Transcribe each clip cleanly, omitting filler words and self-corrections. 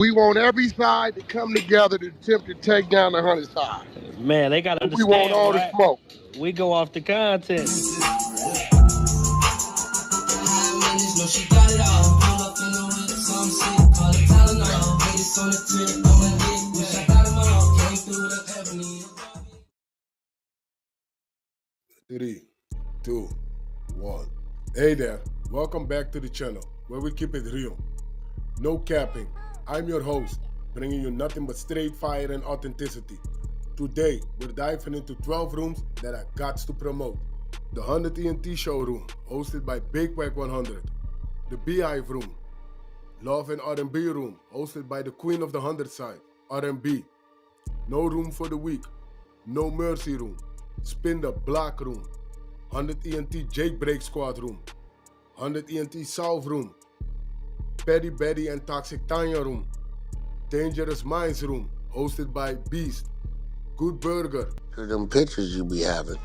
We want every side to come together to attempt to take down the 100 side. Man, they gotta We want understand, all the right? smoke. We go off the content. Three, two, one. Hey there, welcome back to the channel where we keep it real. No capping. I'm your host, bringing you nothing but straight fire and authenticity. Today, we're diving into 12 rooms that I got to promote. The 100 ENT showroom, hosted by Big Wack100. The Beehive room, Love and R&B room, hosted by the Queen of the 100 side, R&B. No room for the weak, No Mercy room, Spin the Block room, 100 ENT Jailbreak Squad room, 100 ENT South room, Petty Betty and Toxic Tanya room, Dangerous Minds room, hosted by Beast, Good Burger. Them pictures you be having.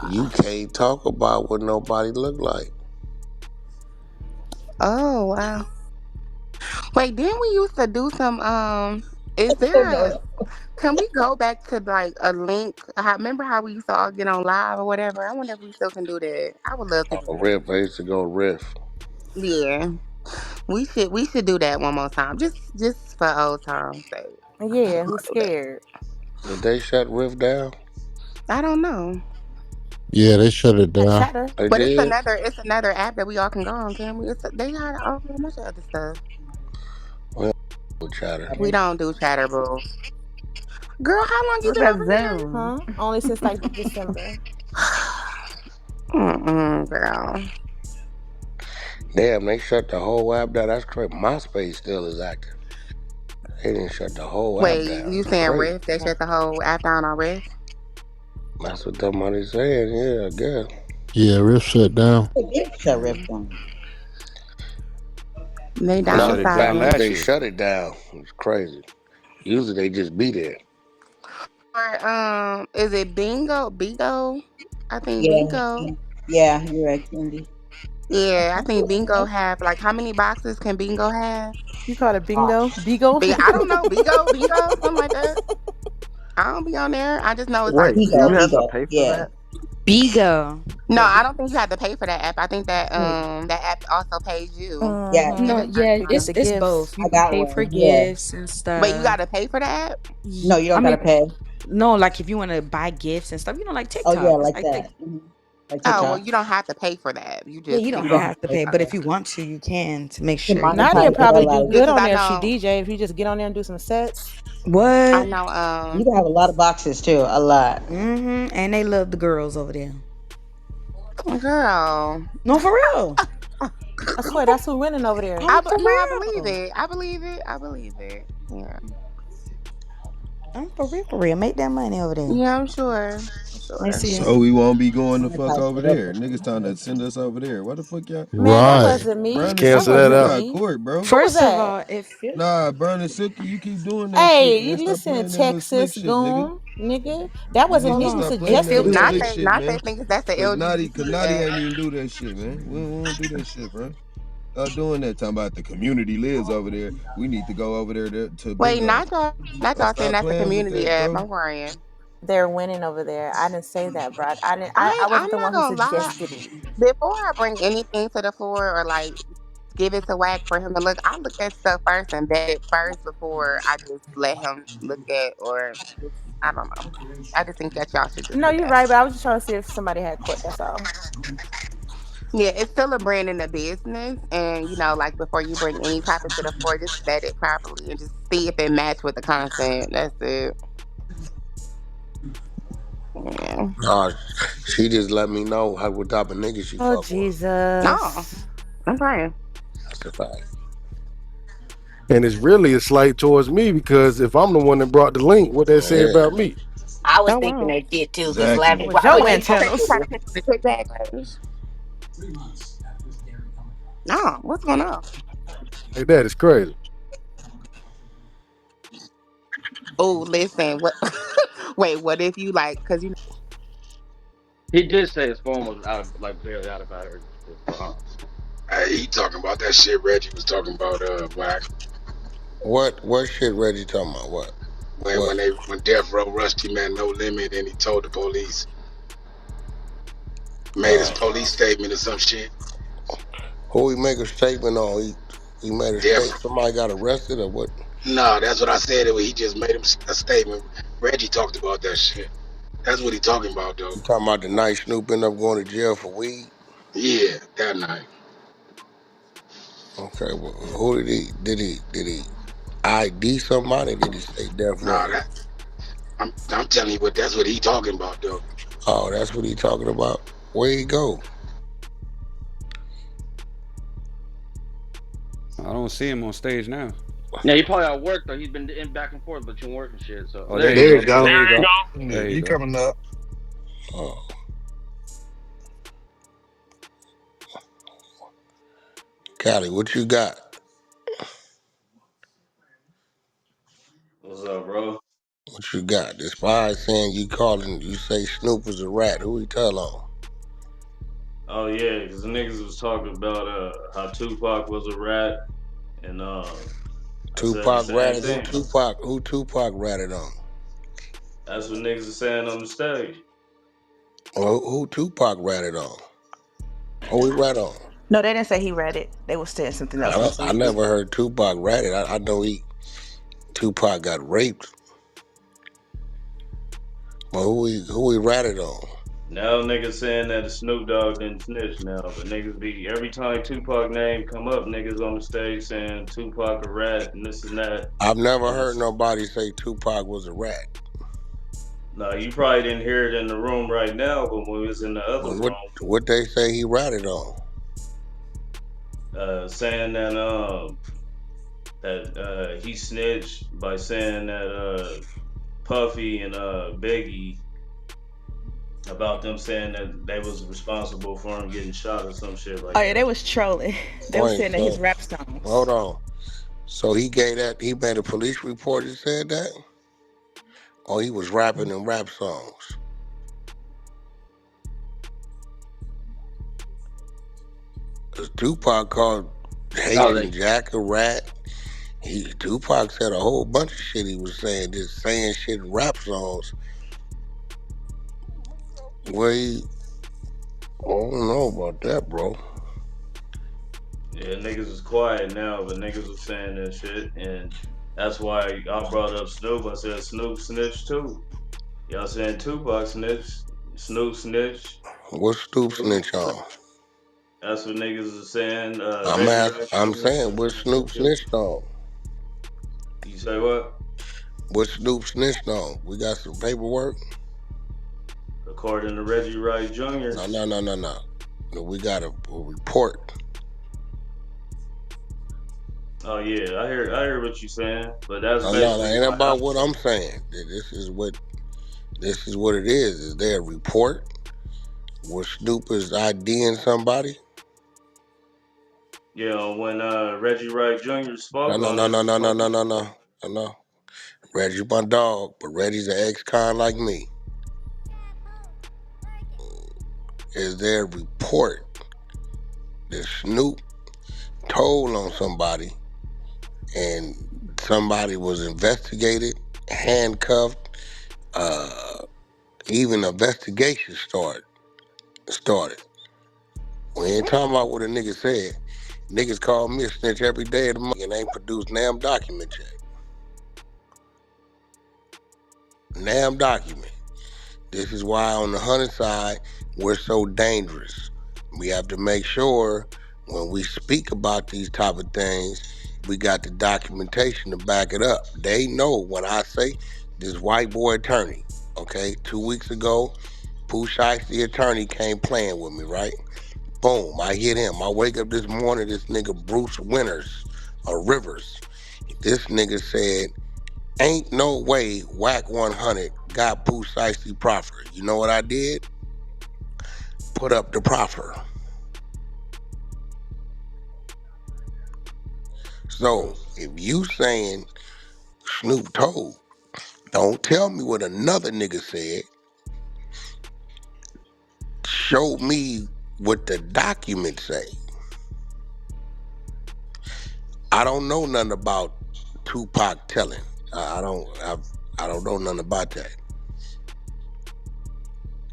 You can't talk about what nobody look like. Oh wow. Wait, didn't we used to do some is there a can we go back to like a link? Remember how we used to all get on live or whatever? I wonder if we still can do that. I would love to do that. Riff, I used to go riff. Yeah. We should do that one more time. Just for old time's sake. Yeah, who's scared? Did they shut riff down? I don't know. Yeah, they shut it At down. Chatter. They But did? it's another app that we all can go on, can we? They got a whole bunch of other stuff. Well, chatter. We don't do chatter, boo. Girl, how long you What been about over here? Zoom? Huh? Only since like December. Girl. Damn, they shut the whole app down. That's crazy. MySpace still is active. They didn't shut the whole app Wait, down. you It's saying crazy. Riff? They shut the whole app down on Riff? That's what somebody's saying. Yeah, I guess. Yeah, Riff shut down. They did shut Riff Mm. down. They They shut it down downsizing. last They year. shut it down. It's crazy. Usually they just be there. Or is it Bingo? Bingo? I think Yeah, Bingo. yeah, you're right, Cindy. Yeah, I think Bingo have like how many boxes can Bingo have? You call it Ah, bingo? Beagle? But I don't know. Bingo, something like that. I don't be on there. I just know it's like Wait, do you Bigo, have to Bigo. pay for Yeah, that? Bigo. no, Yeah, I don't think you have to pay for that app. I think that Wait. that app also pays you yeah. to get No, a mm-hmm. yeah, certain You get amount. it's the it's gifts. both. You I can got pay for one. Yeah. gifts and But you stuff. gotta pay for the app. No, you I don't gotta mean, pay. no, like if you want to buy gifts and stuff, like Oh yeah, TikTok. It's like like that. TikTok. Like Oh well, TikTok. you don't have to pay for that. You Yeah, just you don't You can. don't have have to to pay pay, for but if that. you want to, you can to make You can sure you Nadia monetize get. the probably hell do out of Yeah, it. good because on I there if she know. DJ. If you just get on there and do some sets. I What? know. You can have a lot of boxes too. A lot. And they love the girls over there. Girl. No, for real. I swear that's who winning over there. I'm for I believe real. it. I believe it. I believe it. Yeah. I'm for real. For real. Make that money over there. Yeah, I'm sure. I'm Let me sure. see. So we won't be going the fuck Monetize the over hell there. out of Niggas it. trying to send us over there. What the fuck y'all? Man, that Right. wasn't Brown me. and That Cancel Silky, that wasn't you out. got me. court, bro. Who was First of that? all, if it, Nah, Brown and Silky, you keep doing that shit, Hey, man. you Stop listen, playing that little slick Texas shit, nigga. goon, nigga. That You wasn't need me to who stop hold on. playing If that it suggested little was, Not slick they. shit, Not man. they think that's the Cause Naughty LGBT ain't app. even do that shit, man. We don't do that shit, bro. Stop doing that. Talking about the community lives over there. We need to go over there to Wait, bingo. not y'all saying Stop that's the playing with community that, app. bro. I'm crying. they're winning over there. I didn't say that, bro. I didn't. I I'm wasn't the not one who gonna lie. suggested it. Before I bring anything to the floor or like give it to Wack for him to look, I look at stuff first and vet it first before I just let him look at or just I don't know. I just think that y'all should just No, do you're that. right, but I was just trying to see if somebody had court. That's all. Yeah, it's still a brand in the business, and like before you bring any topic to the floor, just vet it properly and just see if it match with the content. That's it. Yeah. Nah, she just let me know what type of nigga she Oh fuck with. No, Jesus. I'm fine. That's the fact. And it's really a slight towards me because if I'm the one that brought the link, what they say Yeah. about me? I was Oh thinking wow. that shit too, because Exactly. It Lavin, was your Wait, you antennas. trying to click on the kickback page? No, what's going on? Like that is crazy. Oh, listen. What? Wait, what if you like? Cause He did say his phone was out of barely out of battery. He talking about that shit Reggie was talking about, Wack. What shit Reggie talking about? What? When Death Row rushed him at No Limit and he told the police, made his Uh, police statement or some shit. who he make a statement on? He made a Death. statement. Somebody got arrested or what? No, that's what I said. He just made him a statement. Reggie talked about that shit. That's what he talking about, though. You talking about the night Snoop ended up going to jail for weed? Yeah, that night. Okay, well, who did he ID somebody? Did he say Death Nah, Row? that I'm telling you what. That's what he talking about, though. Oh, that's what he talking about. Where he go? I don't see him on stage now. Yeah, he probably at work though. He's been in back and forth between work and shit. So Oh, there there you you There you go. go. go. There you There you go. go. Yeah, There you he go. coming up. Oh, Cali, what you got? What's up, bro? What you got? This spy saying you say Snoop was a rat. Who he tell on? Oh yeah, because the niggas was talking about how Tupac was a rat, and I said the Tupac same ratted thing. who Tupac ratted on? That's what niggas are saying on the stage. Or who Tupac ratted on? Who he rat on? No, they didn't say he read it. They was saying something else on I social. never heard Tupac ratted. I know Tupac got raped, but who he ratted on? Now niggas saying that the Snoop Dogg didn't snitch now, but niggas be every time Tupac name come up, niggas on the stage saying Tupac a rat and this and that. I've never And heard it's nobody say Tupac was a rat. no, you probably didn't hear it in the room right now, but when we was in the other But room, what they say he ratted on? saying that he snitched by saying that Puffy and Biggie about them saying that they was responsible for him getting shot or some shit Oh like yeah, they that. was trolling. They was Wait, saying that his so rap hold songs. on. So he made a police report that said that? Or he was rapping in rap songs? Because Tupac called Oh, they Haitian Jack a rat. Tupac said a whole bunch of shit he was saying, just saying shit in rap songs. Where I don't know about that, bro. Yeah, niggas is quiet now, but niggas was saying that shit, and that's why I brought up Snoop. I said Snoop snitched too. Y'all saying Tupac snitched, Snoop snitched. What Snoop snitch on? That's what niggas is saying. Reggie Rock I'm Jr. saying what Snoop snitched on? You say what? What Snoop snitched on? We got some paperwork? According to Reggie Wright Jr. No, no, no, no, no. No, we got a report. Oh yeah, I hear what you saying, but that's No, no, that basically ain't why. about what I'm saying. This is what it is. Is there a report where Snoop is IDing somebody? You know, when Reggie Wright Jr. No, spoke no, on no, it, no, he no, no, spoke no, on no, no, no. Reggie my dog, but Reggie's an ex-con like me. Is there a report that Snoop told on somebody and somebody was investigated, handcuffed, uh, even investigation started. We ain't talking about what a nigga said. Niggas call me a snitch every day of the month and ain't produced damn document yet. Damn document. This is why on the hunting side, we're so dangerous. We have to make sure when we speak about these type of things, we got the documentation to back it up. They know when I say this white boy attorney, okay, 2 weeks ago, Pooh Shiesty, the attorney, came playing with me, right? Boom, I hit him. I wake up this morning, this nigga Bruce Winters, Rivers. This nigga said, ain't no way Wack100 got Pooh Shiesty proffer. You know what I did? Put up the proffer. So if you saying Snoop told, don't tell me what another nigga said. Show me what the documents say. I don't know nothing about Tupac telling. I don't know nothing about that.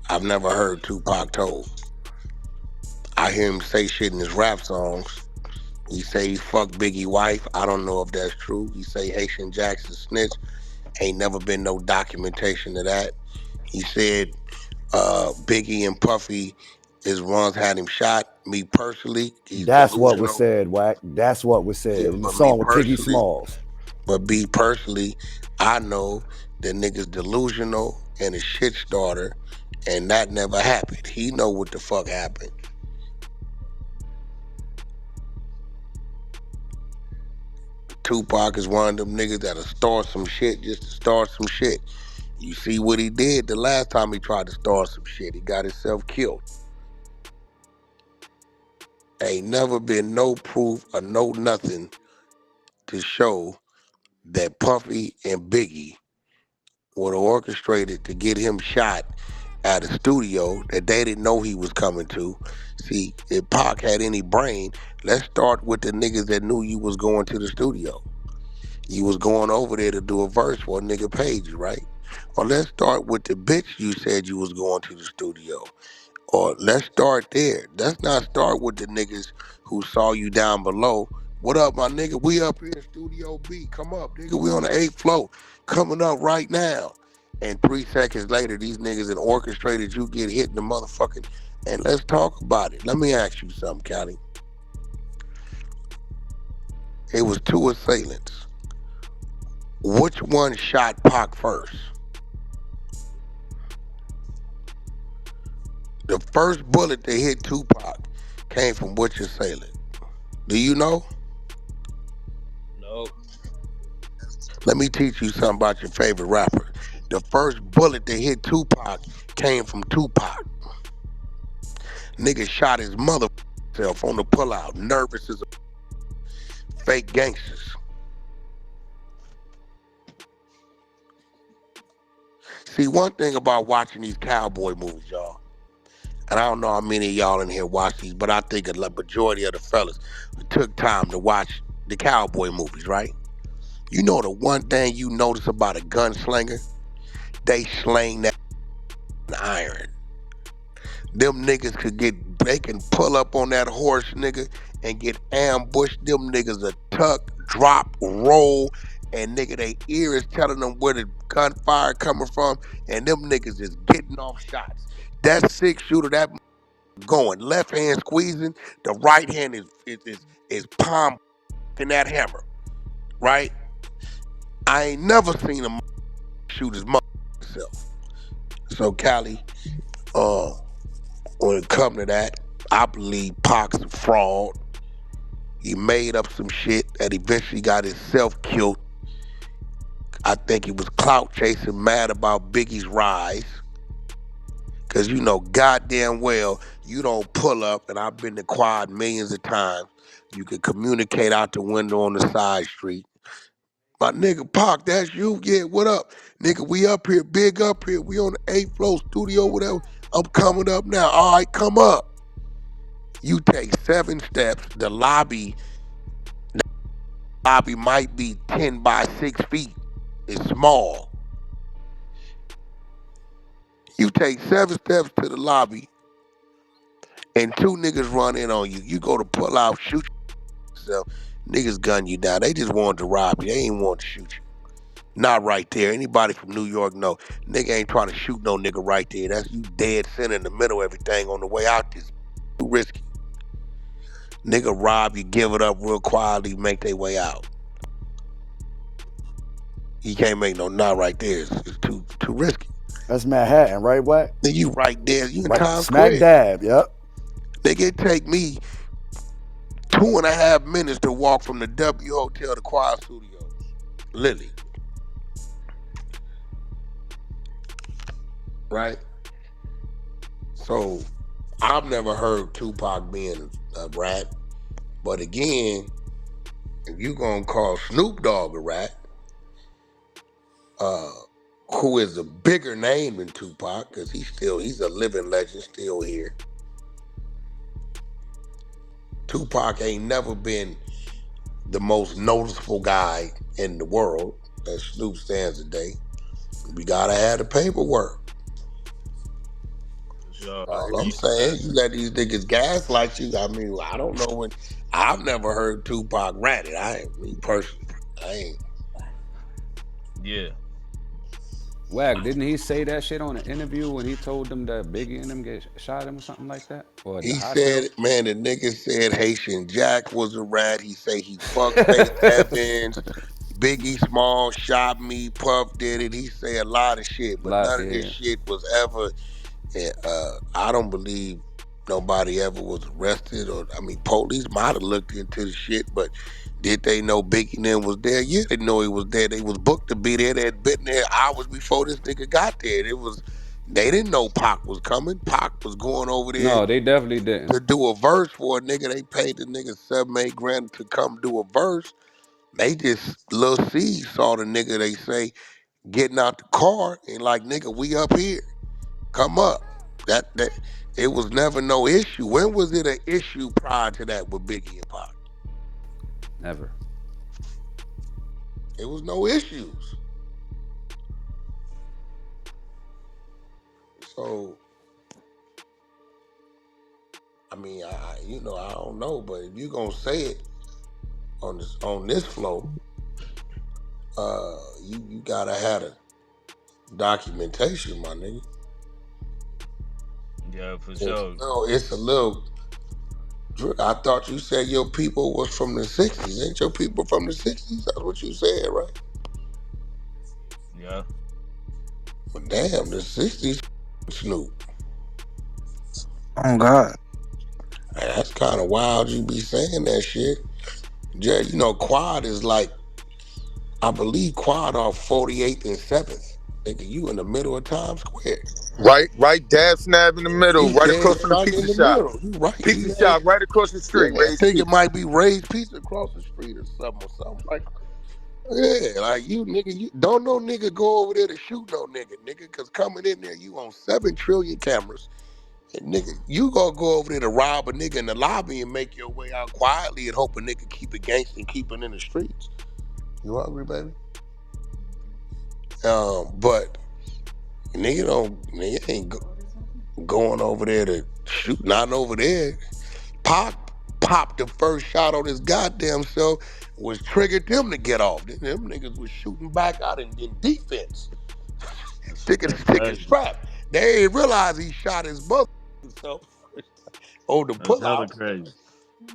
I've never heard Tupac told. I hear him say shit in his rap songs. He say he fucked Biggie wife. I don't know if that's true. He say Haitian Jackson snitch. Ain't never been no documentation of that. He said Biggie and Puffy is ones had him shot. Me personally, he's That's what was delusional. said, Wack. That's what was Yeah, said in the but me song with Tiggy personally, Smalls. I know that niggas delusional and a shit starter, and that never happened. He know what the fuck happened. Tupac is one of them niggas that'll start some shit just to start some shit. You see what he did the last time he tried to start some shit. He got himself killed. Ain't never been no proof or no nothing to show that Puffy and Biggie were orchestrated to get him shot at a studio that they didn't know he was coming to. See, if Pac had any brain, let's start with the niggas that knew you was going to the studio. You was going over there to do a verse for a nigga paid you, right? Or let's start with the bitch you said you was going to the studio. Or let's start there. Let's not start with the niggas who saw you down below. What up, my nigga? We up here in Studio B. Come up, nigga. We on the 8th floor. Coming up right now. And 3 seconds later, these niggas had orchestrated you get hit in the motherfucking. And let's talk about it. Let me ask you something, Callie. It was 2 assailants. Which one shot Pac first? The first bullet that hit Tupac came from which assailant? Do you know? Nope. Let me teach you something about your favorite rapper. The first bullet that hit Tupac came from Tupac. Nigga shot his mother self on the pullout, nervous as a fake gangsters. See, one thing about watching these cowboy movies, y'all, and I don't know how many of y'all in here watch these, but I think a majority of the fellas took time to watch the cowboy movies, right? You know the one thing you notice about a gunslinger? They slang that iron. Them niggas they can pull up on that horse, nigga, and get ambushed. Them niggas a tuck, drop, roll, and nigga, they ear is telling them where the gunfire coming from, and them niggas is getting off shots. That 6-shooter, that going left hand squeezing, the right hand is palm in that hammer, right? I ain't never seen a shoot his mother himself. So Cali, when it come to that, I believe Pac's a fraud. He made up some shit that eventually got himself killed. I think he was clout chasing, mad about Biggie's rise. Cause you know goddamn well you don't pull up, and I've been to Quad millions of times. You can communicate out the window on the side street. My nigga Pac, that's you? Yeah, what up? Nigga, we up here, big up here. We on the 8th floor studio, whatever. I'm coming up now. All right, come up. You take 7 steps. The lobby might be 10 by 6 feet. It's small. You take 7 steps to the lobby, and 2 niggas run in on you. You go to pull out, shoot yourself. Niggas gun you down. They just wanted to rob you. They ain't want to shoot you. Not right there. Anybody from New York know. Nigga ain't trying to shoot no nigga right there. That's you dead center in the middle of everything on the way out. This too risky. Nigga rob you, give it up real quietly, make their way out. You can't make no not right there. It's too risky. That's Manhattan, right, Wack? Then you right there. You in Right, Times smack Square. dab. Yep. Nigga, it take me 2.5 minutes to walk from the W Hotel to Quad Studios. Literally. Right? So, I've never heard Tupac being a rat. But again, if you gonna call Snoop Dogg a rat, who is a bigger name than Tupac, because he's a living legend, still here. Tupac ain't never been the most noticeable guy in the world, as Snoop stands today, we gotta have the paperwork. For sure, I All hear I'm you on that. saying, you let these niggas gaslight you. I mean, I don't know when. I've never heard Tupac ratted. I ain't me personally. I ain't. Yeah, Wag, didn't he say that shit on an interview when he told them that Biggie and them get shot him or something like that? Or in the He hospital? said, man, the nigga said Haitian Jack was a rat. He say he fucked Faith Evans. Biggie Small shot me. Puff did it. He say a lot of shit, but Lot, none of this yeah. shit was ever. I don't believe nobody ever was arrested, or I mean, police might have looked into the shit, but did they know Biggie and them was there? Yeah, they know he was there. They was booked to be there. They had been there hours before this nigga got there. It was they didn't know Pac was coming. Pac was going over there No, they definitely didn't. to do a verse for a nigga. They paid the nigga 7, 8 grand to come do a verse. They just Lil C saw the nigga. They say getting out the car and like nigga, we up here. Come up. That it was never no issue. When was it an issue prior to that with Biggie and Pac? Never. It was no issues. So I mean, I don't know, but if you gonna say it on this flow, you gotta have a documentation, my nigga. yeah, for It's, sure. no, it's a little. I thought you said your people was from the '60s. Ain't your people from the '60s? That's what you said, right? Yeah, Well, damn, the '60s, Snoop. Oh God. Man, that's kind of wild. You be saying that shit. Yeah, you know, Quad is like, I believe Quad off 48th and 7th. Nigga, you in the middle of Times Square. Right, dab snap in the middle, You right dead across from the fucking in pizza the shop. middle. You right. Pizza You ain't. shop right across the Yeah, street. I Ray's think it Pizza. might be Ray's Pizza across the street or something like. Yeah, like you nigga, you don't no nigga go over there to shoot no nigga, cause coming in there you on 7 trillion cameras. And nigga, you gonna go over there to rob a nigga in the lobby and make your way out quietly and hope a nigga keep it gangster and keep it in the streets. You hungry, baby? But nigga ain't going over there to shoot nothing over there. Pop popped the first shot on his goddamn self, was triggered them to get off. Them niggas was shooting back out in defense, that's sticking crazy. strap. They ain't realize he shot his mother self on the That's hella pullout. crazy.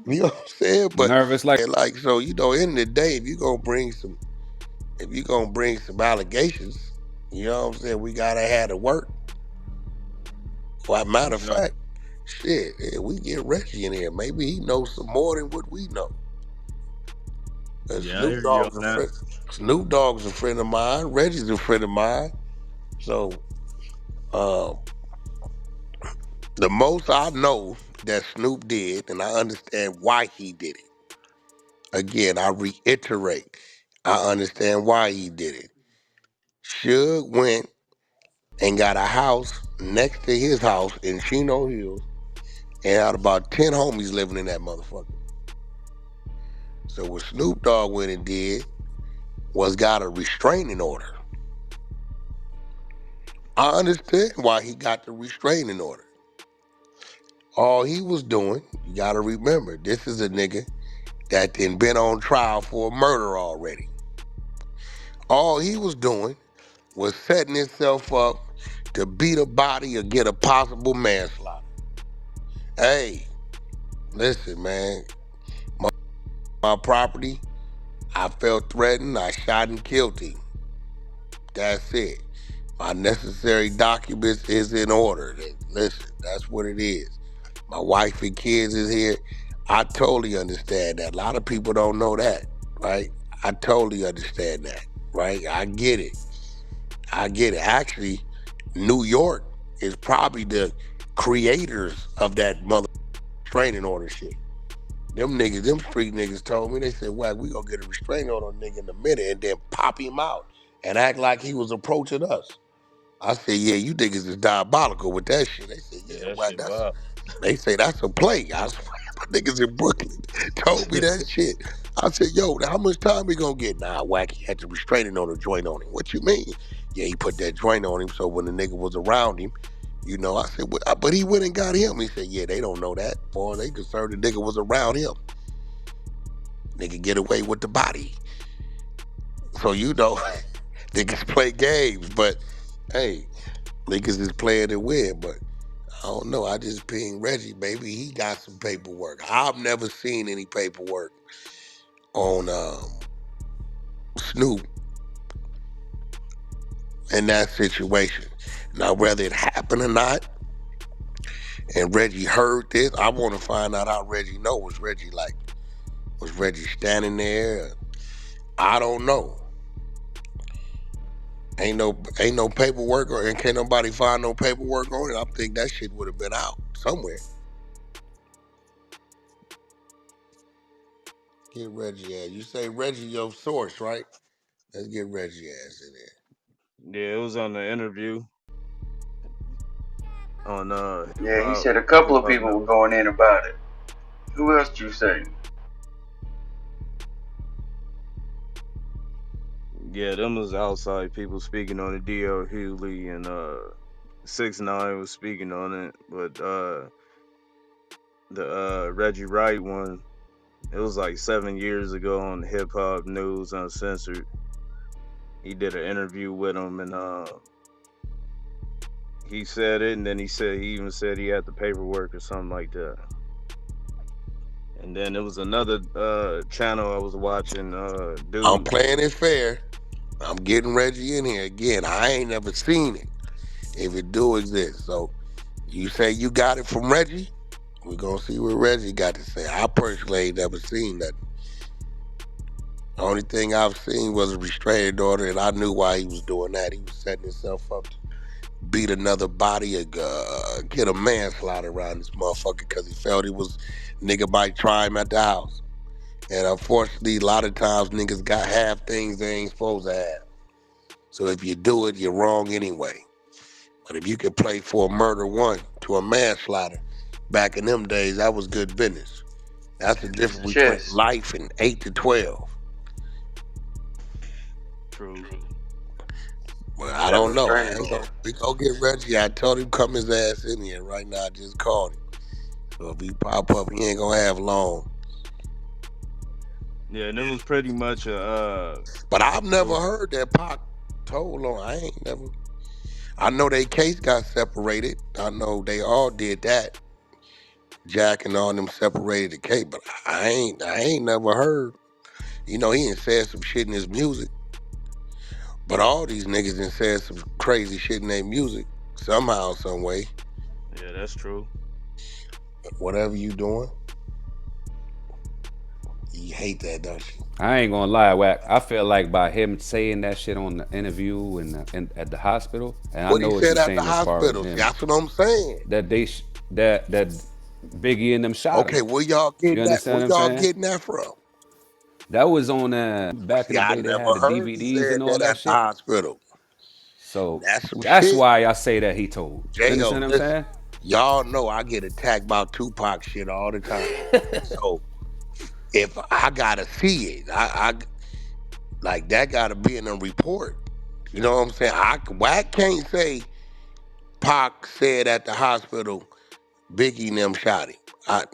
You know what I'm saying? But Nervous like like so, in the day, if you gonna bring some allegations, you know what I'm saying, we gotta have the work. Well, For matter of sure. fact, shit, yeah, we get Reggie in here. Maybe he knows some more than what we know. And Yeah, I hear you on that. Snoop Dogg's a friend of mine. Reggie's a friend of mine. So um, the most I know that Snoop did, and I understand why he did it. Again, I reiterate, I understand why he did it. Suge went and got a house next to his house in Chino Hills and had about 10 homies living in that motherfucker. So what Snoop Dogg went and did was got a restraining order. I understand why he got the restraining order. All he was doing, you gotta remember, this is a nigga that then been on trial for a murder already. All he was doing was setting himself up to beat a body or get a possible manslaughter. Hey, listen, man, my property, I felt threatened, I shot and killed him. That's it. My necessary documents is in order. Listen, that's what it is. My wife and kids is here. I totally understand that. A lot of people don't know that, right? I totally understand that, right? I get it. I get it. Actually, New York is probably the creators of that mother restraining order shit. Them street niggas told me, they said, "Wack, we gonna get a restraining order on a nigga in a minute and then pop him out and act like he was approaching us." I said, "Yeah, you niggas is diabolical with that shit." They said, Yeah, "Yeah, that Wack, shit wild. they say that's a play." I swear. Niggas in Brooklyn told me that shit. I said, yo, how much time we gonna get? Nah, Wacky had the restraining order joint on him. What you mean? Yeah, he put that joint on him so when the nigga was around him, I said, but he went and got him. He said, yeah, they don't know that. Boy, they concerned the nigga was around him. Nigga get away with the body. So, niggas play games, but hey, niggas is playing to win. But I don't know. I just pinged Reggie, baby. He got some paperwork. I've never seen any paperwork on Snoop in that situation. Now, whether it happened or not, and Reggie heard this, I want to find out how Reggie know. Was Reggie like, was Reggie standing there? I don't know. Ain't no paperwork, and can't nobody find no paperwork on it. I think that shit would have been out somewhere. Get Reggie ass. You say Reggie your source, right? Let's get Reggie ass in there. Yeah, it was on the interview on Yeah, he said a couple hip of hop people were news. going in about it. Who else you say? Yeah, them was outside people speaking on it. D.L. Hughley and 6ix9ine was speaking on it, but the Reggie Wright one, it was like 7 years ago on Hip Hop News Uncensored. He did an interview with him, and he said it, and then he even said he had the paperwork or something like that. And then there was another channel I was watching. I'm Dude, playing it fair. I'm getting Reggie in here again. I ain't never seen it. If it do exist, so you say you got it from Reggie. We're gonna see what Reggie got to say. I personally ain't never seen that. The only thing I've seen was a restraining order, and I knew why he was doing that. He was setting himself up to beat another body or get a manslaughter around this motherfucker because he felt he was nigga might try him at the house. And unfortunately, a lot of times niggas got half things they ain't supposed to have. So if you do it, you're wrong anyway. But if you could play for a murder one to a manslaughter, back in them days, that was good business. That's the It's difference between chess. life and 8 to 12. true. Well, I That don't know. restraining order. We go get Reggie. I told him come his ass in here right now. I just called him. So if he pop up, he ain't gonna have long. Yeah, and it was pretty much a But I've it never was heard that Pac told on. I ain't never. I know they case got separated. I know they all did that. Jack and all them separated the case, but I ain't never heard. He done said some shit in his music, but all these niggas done said some crazy shit in their music somehow, some way. yeah, that's true. Whatever you doing, you hate that, don't you? I ain't gonna lie, Wack. I feel like by him saying that shit on the interview and at the hospital, and I What he know what said you're at the saying as far as hospital. See, him, that's what I'm saying. that that Biggie and them shot him. Okay, where y'all You getting that? understand Where what I'm y'all saying? getting that from? That was on back in See, the I day. They never had the heard he DVDs and said all that that at the shit. hospital. So That's some that's shit. why I say that he told. You J.O., understand what I'm listen, saying? y'all know I get attacked by Tupac shit all the time. So if I gotta see it, I like that gotta be in a report. You know what I'm saying? I can't say Pac said at the hospital Biggie and them shot him. I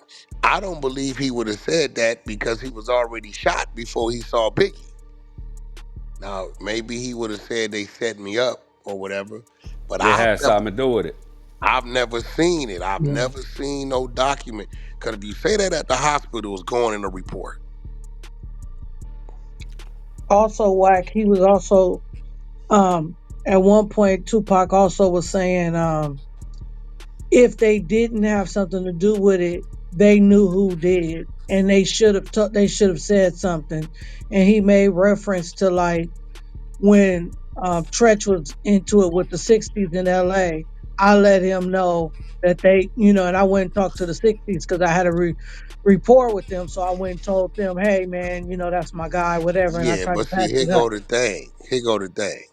I don't believe he would have said that because he was already shot before he saw Biggie. Now maybe he would have said they set me up or whatever, but It had something to do with it. I've never seen it. I've Yeah. never seen no document. Because if you say that at the hospital, it's going in the report. Also, Wack, he was also at one point Tupac also was saying if they didn't have something to do with it, they knew who did, and they should have said something. And he made reference to like when Tretch was into it with the '60s in LA. I let him know that and I went and talked to the '60s because I had a rapport with them. So I went and told them, hey man, that's my guy, whatever. And I Yeah, tried to but see, patch here it up. go the thing. Here go the thing.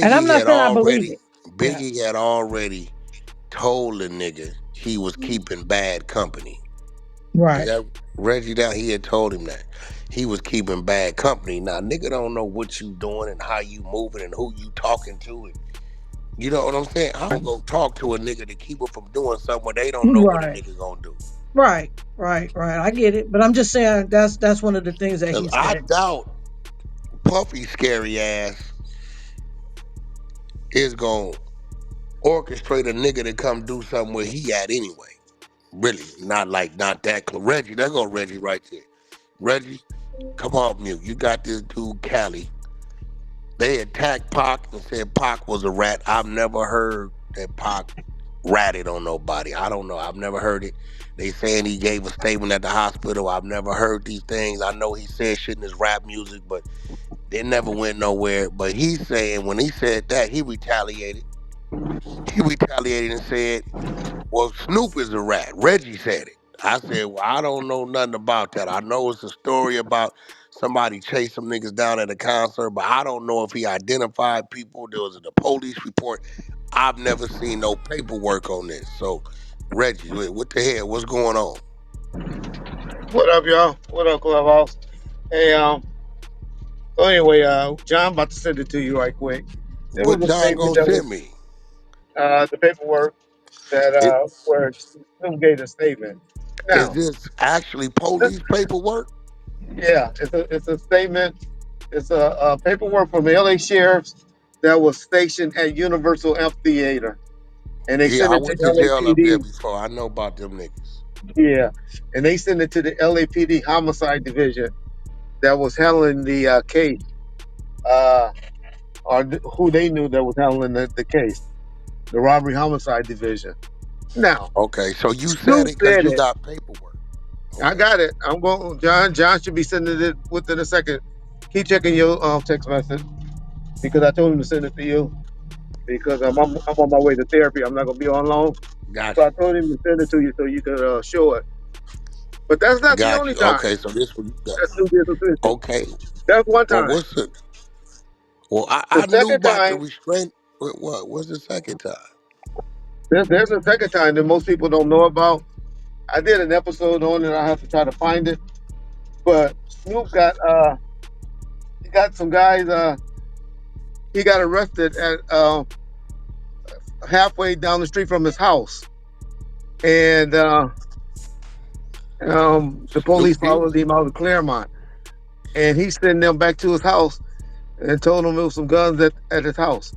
And I'm Biggie not had saying I believe already, it. Yeah. Biggie had already told the nigga he was keeping bad company. Right. That Reggie down, he had told him that he was keeping bad company. Now, nigga don't know what you doing and how you moving and who you talking to, and you know what I'm saying. I don't go talk to a nigga to keep him from doing something where they don't know what a Right. nigga gonna do. Right. Right. Right. I get it, but I'm just saying that's one of the things that Cause he I said. doubt Puffy scary ass is gonna orchestrate a nigga to come do something where he at anyway. Really, not that close. Reggie, there go Reggie right there. Reggie, come off mute. You got this dude Cali. They attacked Pac and said Pac was a rat. I've never heard that Pac ratted on nobody. I don't know. I've never heard it. They saying he gave a statement at the hospital. I've never heard these things. I know he said shit in his rap music, but they never went nowhere. But he's saying when he said that, he retaliated. He retaliated and said, well, Snoop is a rat. Reggie said it. I said, well, I don't know nothing about that. I know it's a story about somebody chased some niggas down at a concert, but I don't know if he identified people. There was a police report. I've never seen no paperwork on this. So, Reggie, what the hell? What's going on? What up, y'all? What up, Clubhouse? Hey, so anyway, John, about to send it to you right quick. There What was a John statement gonna that was send me? the paperwork that It, where Snoop gave a statement. is Now, this actually this, police paperwork? yeah, it's a statement. It's a paperwork from the LA sheriffs that was stationed at Universal Amphitheater, and they Yeah, sent I it to went to jail up there LAPD. before. I know about them niggas. Yeah, and they sent it to the LAPD Homicide Division that was handling the case. Uh, who they knew that was handling the case, the robbery homicide division. Now, Okay, so you said Snoop it because said you it. got paperwork. I Okay, got it. I'm going. John should be sending it within a second. Keep checking your text message because I told him to send it to you because I'm on my way to therapy. I'm not gonna be on long, so got I you. told him to send it to you so you could show it. But that's not the Got only you. time Okay, so this one you got. that Snoop is official. Okay. That's one Well, time. what's the? Well, The I knew second about the time, restraint. What? What's the second time? there's a second time that most people don't know about. I did an episode on it. I have to try to find it. But Snoop got he got some guys he got arrested at halfway down the street from his house, and the police Snoop did. followed him out of Claremont, and he sent them back to his house and told them it was some guns at his house,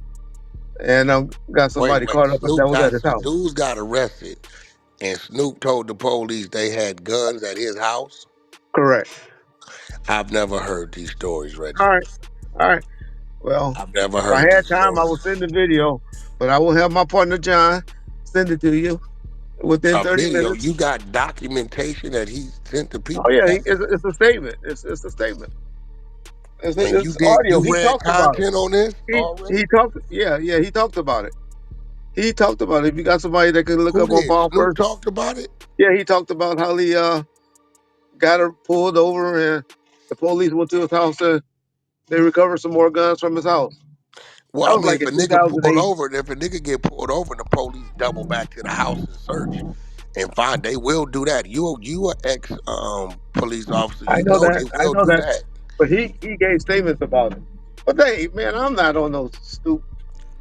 and got Wait, somebody wait. caught up that Snoop was at got his so house. dudes got arrested, and Snoop told the police they had guns at his house. Correct. I've never heard these stories, All Reggie. right. All right. Well, I've never if I heard had these time, I would stories. send the video, but I will have my partner John send it to you within A 30 video. minutes. You got documentation that he sent to Oh people yeah, that, it's a statement. It's a statement. and It's audio. you He read talked about it. content on this He already. talked. Yeah. He talked about it. He talked about it. If you got somebody that can look Who up on did? Bomb Snoop First, talked about it. yeah, he talked about how he got her pulled over and the police went to his house and they recovered some more guns from his house. Well, That I was mean, like if in a nigga pulled 2008. over, if a nigga get pulled over, the police double back to the house and search and find. They will do that. You a ex police officer. I You know know that. they I will know do that. that. But he gave statements about it. But hey, man, I'm not on no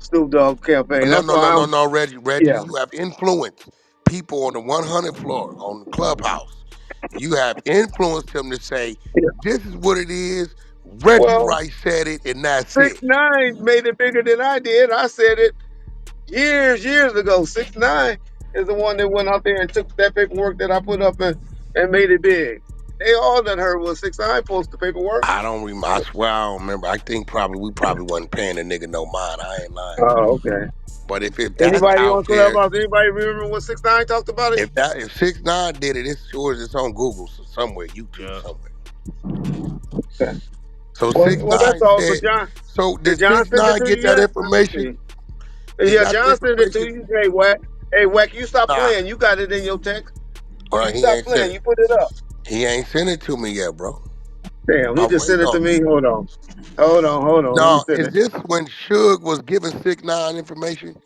Snoop Dogg campaign. No, That's no, why no, no, I'm. no, Reggie. Reggie, Yeah. you have influenced people on the 100 floor on the clubhouse. You have influenced them to say Yeah. this is what it is. Reggie Well, Rice said it, and that's it. 6ix9ine made it bigger than I did. I said it years ago. 6ix9ine is the one that went out there and took that paperwork that I put up and made it big. They all that heard was 6ix9ine post the paperwork. I don't remember. I swear I don't remember. I think probably we probably wasn't paying the nigga no mind. I ain't lying. Oh, okay. But if that's Anybody on out there, Clubhouse? Anybody remember when 6ix9ine talked about it? if 6ix9ine did it, it's sure it's on Google somewhere, YouTube Yeah. somewhere. Okay. So Well, six that's nine all. But said. John, So did did John six send it nine to get you that yet? Let me information? see. He Yeah, got the John sent it to information. you. Hey, Wack. Hey, Wack, you stop Nah, playing. You got it in your text. You he stop ain't sent playing. it. You put it up. He ain't sent it to me yet, bro. Damn, he I'm just waiting sent it to on it. me. Hold on. Let me No, send is it. this when Suge was giving 6ix9ine information?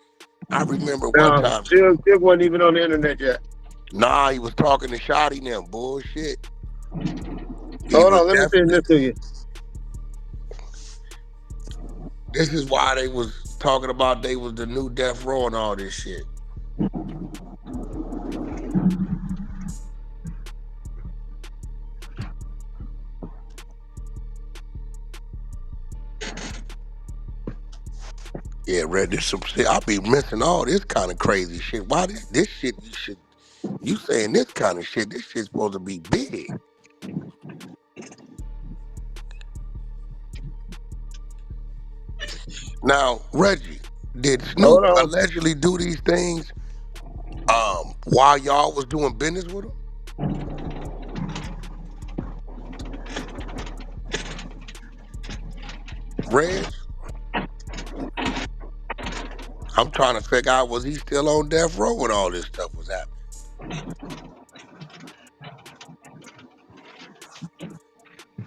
I remember one No, time. Jig wasn't even on the internet yet. Nah, he was talking to Shotty now. Bullshit. He Hold was on, let me send definitely. this to you. This is why they was talking about they was the new death row and all this shit. Yeah, read this some shit. I be missing all this kind of crazy shit. Why this shit you saying this kind of shit? This shit's supposed to be big. Now, Reggie, did Hold Snoop on. allegedly do these things while y'all was doing business with him? Reg? I'm trying to figure out, was he still on death row when all this stuff was happening?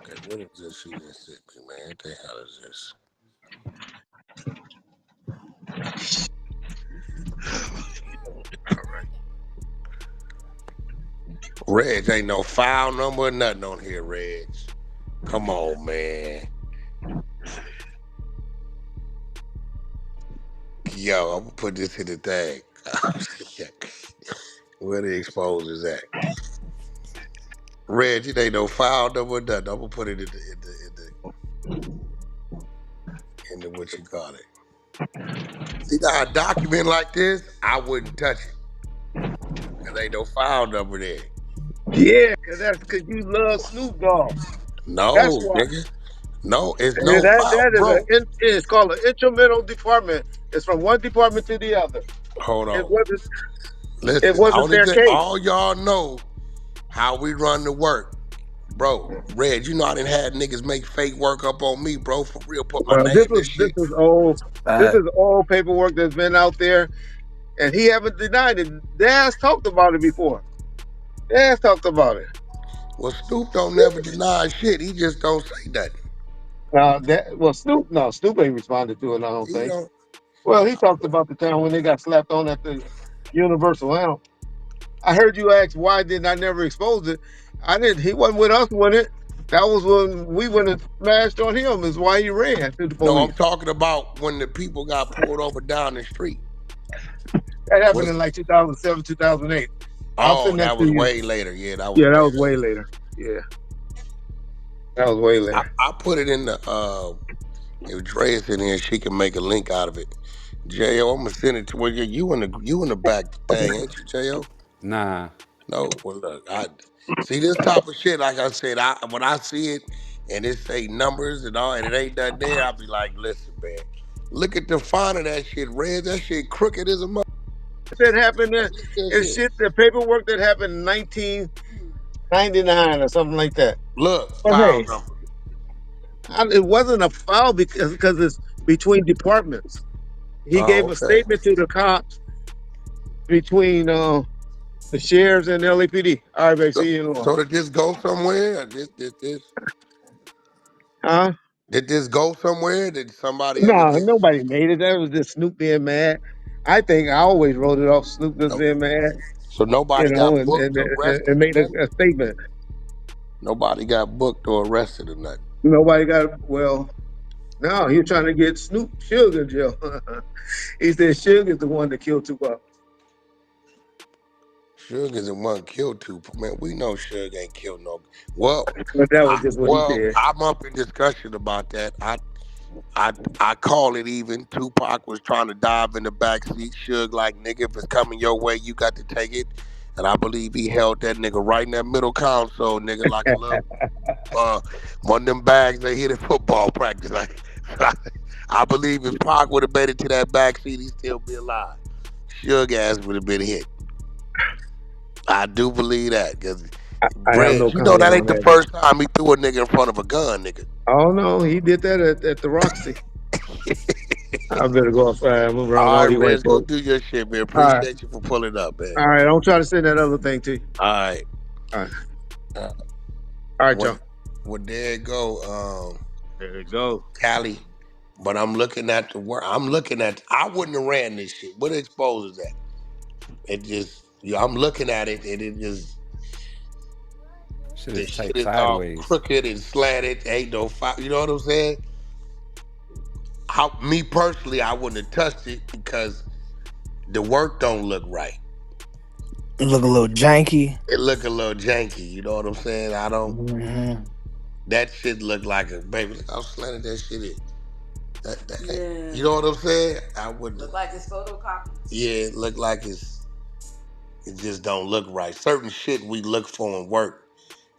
Okay, what is this she just sent me, man? What the hell is this? All right. Reg ain't no file number or nothing on here, Reg. Come on, man. Yo, I'm gonna put this in the thing. Where the expose is at? Reg, it ain't no file number or nothing. I'm gonna put it in the what you call it. See, now a document like this, I wouldn't touch it. Cause ain't no file number there. Yeah, cause that's cause you love Snoop Dogg. That's No, why. nigga. No, it's And no file, that is bro. it's called an instrumental department. It's from one department to the other. Hold It on. wasn't it Listen, wasn't only their thing case. all y'all know how we run the work. Bro, Red, you know I done had niggas make fake work up on me, bro, for real. Put my Well, name in this this shit. is old. This Fact. is old paperwork that's been out there, and he haven't denied it. Dad's talked about it before. Dad's talked about it. Well, Snoop don't never deny shit. He just don't say nothing. Snoop, no, Snoop ain't responded to it. I don't He think. don't. Well, he talked about the time when they got slapped on at the Universal. I heard you ask why didn't I never expose it. I didn't. He wasn't with us when it. That was when we went and smashed on him. Is why he ran to the No, I'm police. talking about when the people got pulled over down the street. That happened in Was like 2007, 2008. I'll oh, send that that to was you. way later. Yeah, that was Yeah, that way was way later. later. Yeah, that was way later. I put it in the if Dre's in here, she can make a link out of it. Jo, I'm gonna send it to where you in the back thing, ain't you, Jo? Nah. No, well look, I see this type of shit. Like I said, when I see it and it say numbers and all, and it ain't nothing there, I'll be like, listen, man, look at the font of that shit, red. That shit crooked as a mother. That happened. Look at that It's shit. shit. The paperwork that happened in 1999 or something like that. Look, But file hey, number. it wasn't a foul because it's between departments. He gave Oh, a okay. statement to the cops between the sheriffs and the LAPD. All right, babe. So, See you in a little while. so did this go somewhere? Or Huh? did this go somewhere? Did somebody ever No, get? nobody made it. That was just Snoop being mad. I think I always wrote it off. Snoop just No. being mad, So nobody got booked or and arrested made or nothing. a statement. Nobody got booked or arrested or nothing. Nobody got well. No, he was trying to get Snoop Suge in jail. He said Suge is the one that killed Tupac. Suge isn't one killed two. Man, we know Suge ain't killed no. Well, But that was just what he said. I'm up in discussion about that. I call it even. Tupac was trying to dive in the back seat. Suge like, nigga, if it's coming your way, you got to take it. And I believe he held that nigga right in that middle console, nigga, like a little one of them bags they hit at football practice. Like, I believe if Pac would have made it to that back seat, he'd still be alive. Suge ass would have been hit. I do believe that, cause I have Reg, no you know comment that on ain't the that. first time he threw a nigga in front of a gun, nigga. Oh no, he did that at the Roxy. I better go outside. I'm around All all right, these white Reg, go folks. do your shit, man. All right, Appreciate you for pulling up, man. all right. Don't try to send that other thing to you. All right. All right, Uh, all right, what y'all. there it go, There you go. Cali. But I'm looking at the work. I wouldn't have ran this shit. What exposes that? It just Yeah, I'm looking at it and it is Shit the is shit typed is all sideways. crooked and slanted. Ain't no you know what I'm saying? How me personally, I wouldn't have touched it because the work don't look right. It look a little janky. It look a little janky. You know what I'm saying? I don't. Hmm. That shit look like a baby. Look how slanted that shit is. That ain't, Yeah. you know what I'm saying? I wouldn't. Look like it's photocopied. Yeah, it look like it just don't look right. Certain shit we look for in work,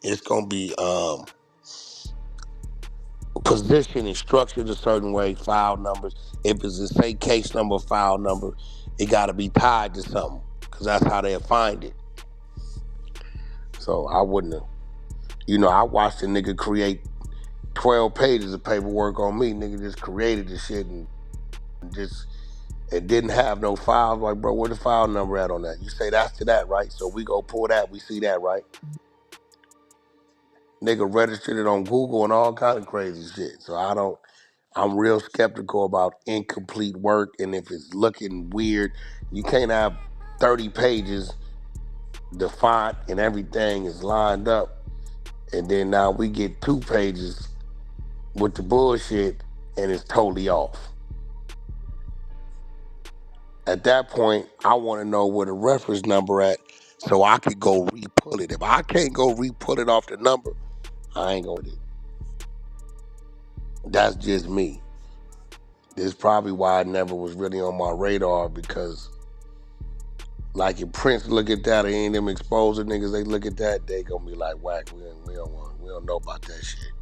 it's gonna be positioned and structured a certain way. File numbers. If it's a say case number, file number, it got to be tied to something because that's how they'll find it. So I wouldn't have. You know, I watched a nigga create 12 pages of paperwork on me. Nigga just created the shit and just it didn't have no files. Like, bro, where the file number at on that? You say that's to that, right? So we go pull that. We see that, right? Nigga registered it on Google and all kind of crazy shit. So I'm real skeptical about incomplete work, and if it's looking weird, you can't have 30 pages, the font and everything is lined up, and then now we get 2 pages with the bullshit and it's totally off. At that point, I want to know where the reference number at so I could go re-pull it. If I can't go re-pull it off the number, I ain't going to do it. That's just me. This is probably why it never was really on my radar because, like, if Prince look at that, or any of them exposing niggas, they look at that, they gonna be like, whack, we don't know about that shit.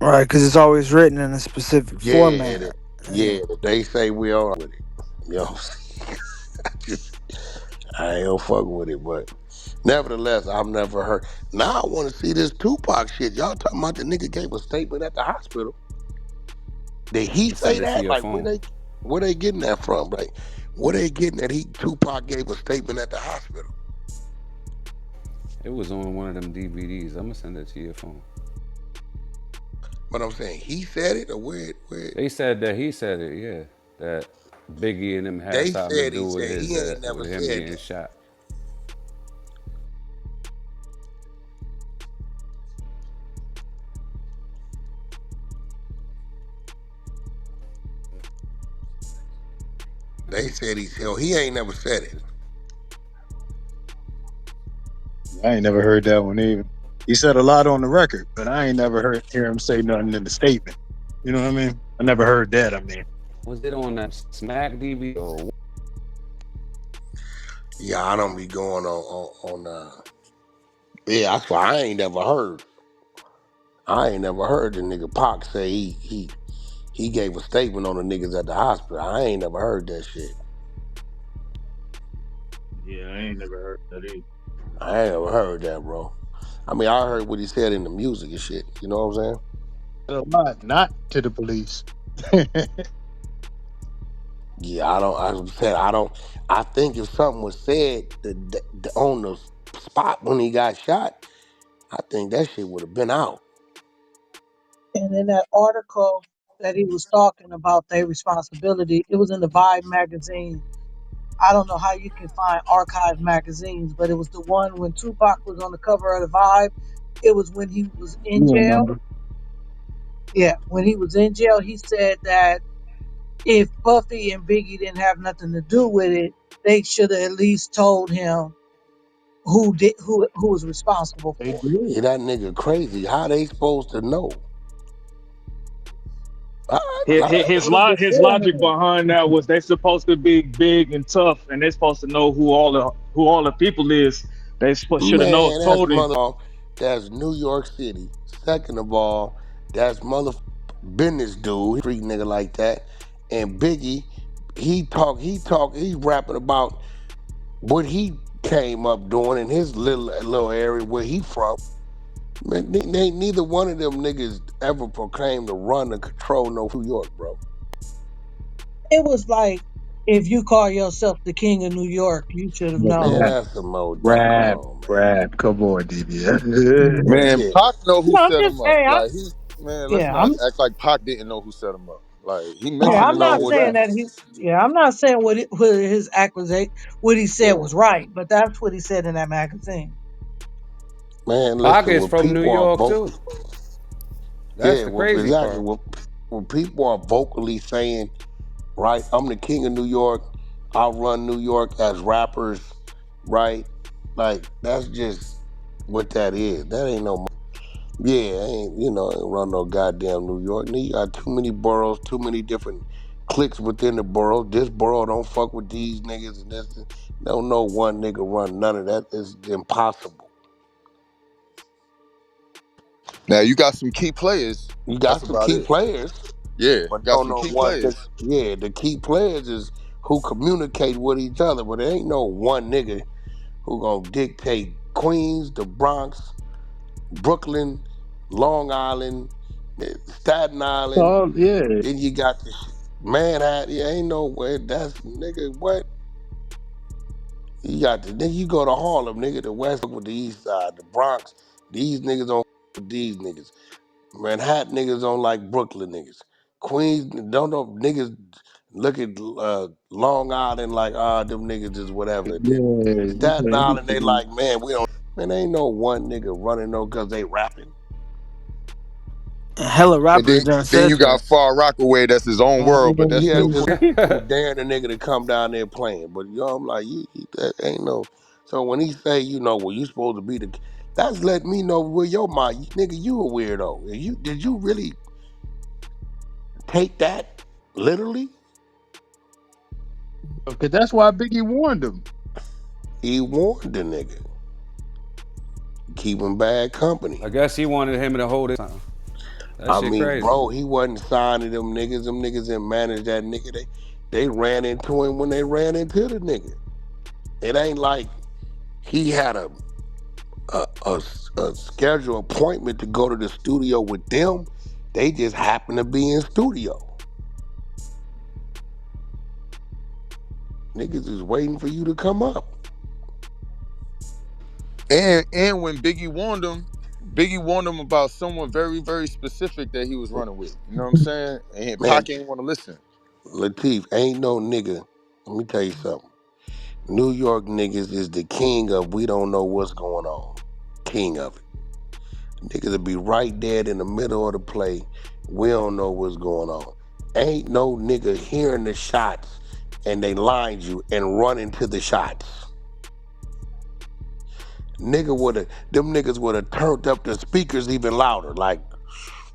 Right, because it's always written in a specific Yeah, format. yeah, they say we all with it. You know, I ain't gonna fuck with it, but nevertheless, I've never heard. Now I want to see this Tupac shit. Y'all talking about the nigga gave a statement at the hospital? Did he I'm gonna say send it to that? your Like, phone. where they getting that from? Like, where they getting that Tupac gave a statement at the hospital? It was on one of them DVDs. I'm gonna send it to your phone. But I'm saying he said it, or where They said that he said it, yeah. That Biggie and him had they something to said do he with said his he ain't never with him said getting that. shot. They said he ain't never said it. I ain't never heard that one either. He said a lot on the record, but I ain't never hear him say nothing in the statement. You know what I mean? I never heard that. I mean, Was it on that Smack DVD or Yeah, I don't be going yeah, that's why I ain't never heard. I ain't never heard the nigga Pac say he gave a statement on the niggas at the hospital. I ain't never heard that shit. yeah, I ain't never heard that either. I ain't never heard that, bro. I mean, I heard what he said in the music and shit. You know what I'm saying? A lot, not to the police. Yeah, I don't. I think if something was said on the spot when he got shot, I think that shit would have been out. And in that article that he was talking about their responsibility, it was in the Vibe magazine. I don't know how you can find archive magazines, but it was the one when Tupac was on the cover of the Vibe. It was when he was in You jail. remember? Yeah, when he was in jail, he said that if Puffy and Biggie didn't have nothing to do with it, they should have at least told him who was responsible They for did. Yeah, that nigga crazy. How they supposed to know? I His would have been his there. logic behind that was they supposed to be big and tough, and they supposed to know who all the people is. They should have Man, that's told him. that's New York City. Second of all, that's mother business dude, street nigga like that. And Biggie, he's rapping about what he came up doing in his little area where he from. Man, neither one of them niggas ever proclaimed to run or control no New York, bro. it. It was like if you call yourself the king of New York, you should have Man, known. Yeah. that's some old. Come Rap, on, man. rap. Come on, DB. Man, Yeah. Pac know who No, I'm set just him up. saying. Like he, man, let's Yeah, not act like Pac didn't know who set him up. Like he Yeah, I I'm mentioned it not know before saying that. that that. he. Yeah, I'm not saying what his accusation, what he said Yeah. was right, but that's what he said in that magazine. Man, Pac listen, is when from New people are York vocal, too. That's yeah, the well, crazy exactly. part. When people are vocally saying, right, I'm the king of New York, I run New York as rappers, right? Like that's just what that is. That ain't no. Yeah, ain't ain't run no goddamn New York. You got too many boroughs, too many different cliques within the borough. This borough don't fuck with these niggas, and this. Don't know one nigga run none of that. It's impossible. Now you got some key players. You That's got some about key it. players, Yeah, but got don't some know key one. players. Yeah, the key players is who communicate with each other, but there ain't no one nigga who gonna dictate Queens, the Bronx, Brooklyn, Long Island, Staten Island. Oh yeah, Then you got the Manhattan. Yeah, ain't no way. That's nigga. What you got? Then you go to Harlem, nigga. The West with the East Side, the Bronx. These niggas don't with these niggas. Manhattan niggas don't like Brooklyn niggas. Queens don't know niggas. Look at Long Island like them niggas is whatever. Then Staten Island they yeah. like man we don't man ain't no one nigga running no cause they rapping. Hella And rappers then done then said you got that. Far Rockaway. That's his own world, but that's Yeah, still cause cool. he daring the nigga to come down there playing. But I'm like, you that ain't no. So when he say, well, you supposed to be the, that's letting me know where your mind, nigga, you a weirdo. You did you really take that literally? Because that's why Biggie warned him. He warned the nigga, keep him bad company. I guess he wanted him to hold it. That I shit mean, crazy. bro, he wasn't signing them niggas. Them niggas didn't manage that nigga. They ran into him when they ran into the nigga. It ain't like he had a scheduled appointment to go to the studio with them. They just happened to be in studio. Niggas is waiting for you to come up. And when Biggie warned him about someone very very specific that he was running with. You know what I'm saying? And Man, Pac ain't want to listen. Latif, ain't no nigga. Let me tell you something. New York niggas is the king of we don't know what's going on. King of it. Niggas will be right dead in the middle of the play. We don't know what's going on. Ain't no nigga hearing the shots and they lined you and run into the shots. Them niggas would have turned up the speakers even louder. Like,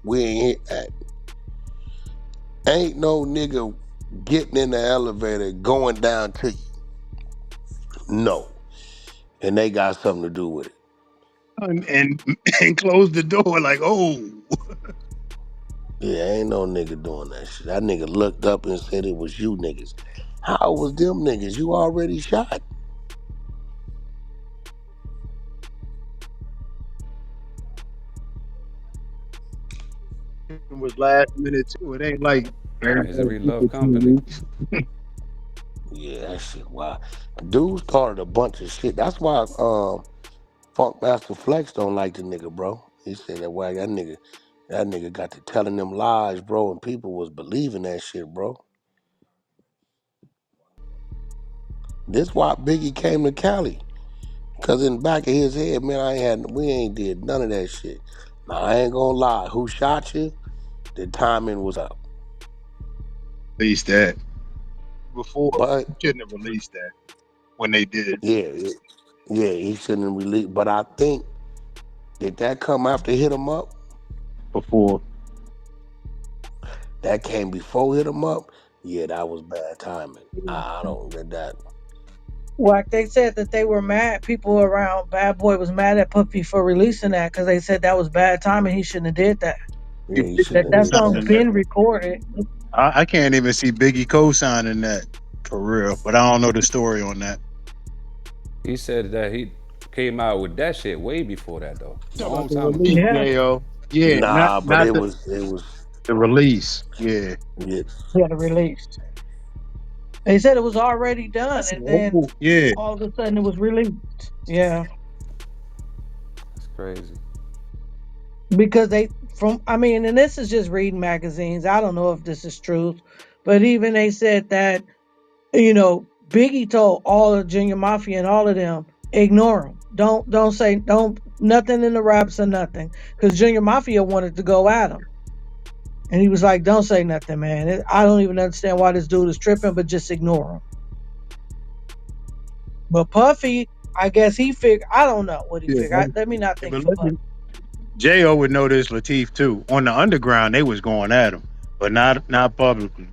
we ain't hit that. Ain't no nigga getting in the elevator going down to you. No. And they got something to do with it. And and closed the door like, oh, Yeah, ain't no nigga doing that shit. That nigga looked up and said it was you niggas. How was them niggas? You already shot. it was last minute too. It ain't like Misery love for company. 2 weeks. Yeah, that shit wild. Dude started a bunch of shit. That's why Funk Master Flex don't like the nigga, bro. He said that nigga got to telling them lies, bro, and people was believing that shit, bro. This why Biggie came to Cali. Cause in the back of his head, man, we ain't did none of that shit. Now I ain't gonna lie, who shot you? The timing was up. Released that before. But You shouldn't have released that when they did yeah, he shouldn't release. But I think did that come after hit him up? before. That came before hit him up. Yeah, that was bad timing. I don't get that. Like they said that they were mad. People around Bad Boy was mad at Puffy for releasing that because they said that was bad timing. He shouldn't have did that. Yeah, he That shouldn't have that did song's that. Co-signing that. been recorded. I can't even see Biggie co-signing that for real, but I don't know the story on that. He said that he came out with that shit way before that though. Talk about Long the time ago. release, Yeah, J.O. Yeah, not Nah, but not it was the release. Yeah. yeah. he had a release. They said it was already done, That's and then old. Yeah. all of a sudden it was released. Yeah, That's crazy. because I mean, and this is just reading magazines. I don't know if this is truth, but even they said that, Biggie told all of Junior Mafia and all of them, ignore him. Don't say don't nothing in the raps or nothing, because Junior Mafia wanted to go at him, and he was like, "Don't say nothing, man. I don't even understand why this dude is tripping, but just ignore him." But Puffy, I guess he figured. I don't know what he Yeah, figured. Let me not think but too much. listen, Jo would know this, Latif too. On the underground, they was going at him, but not publicly.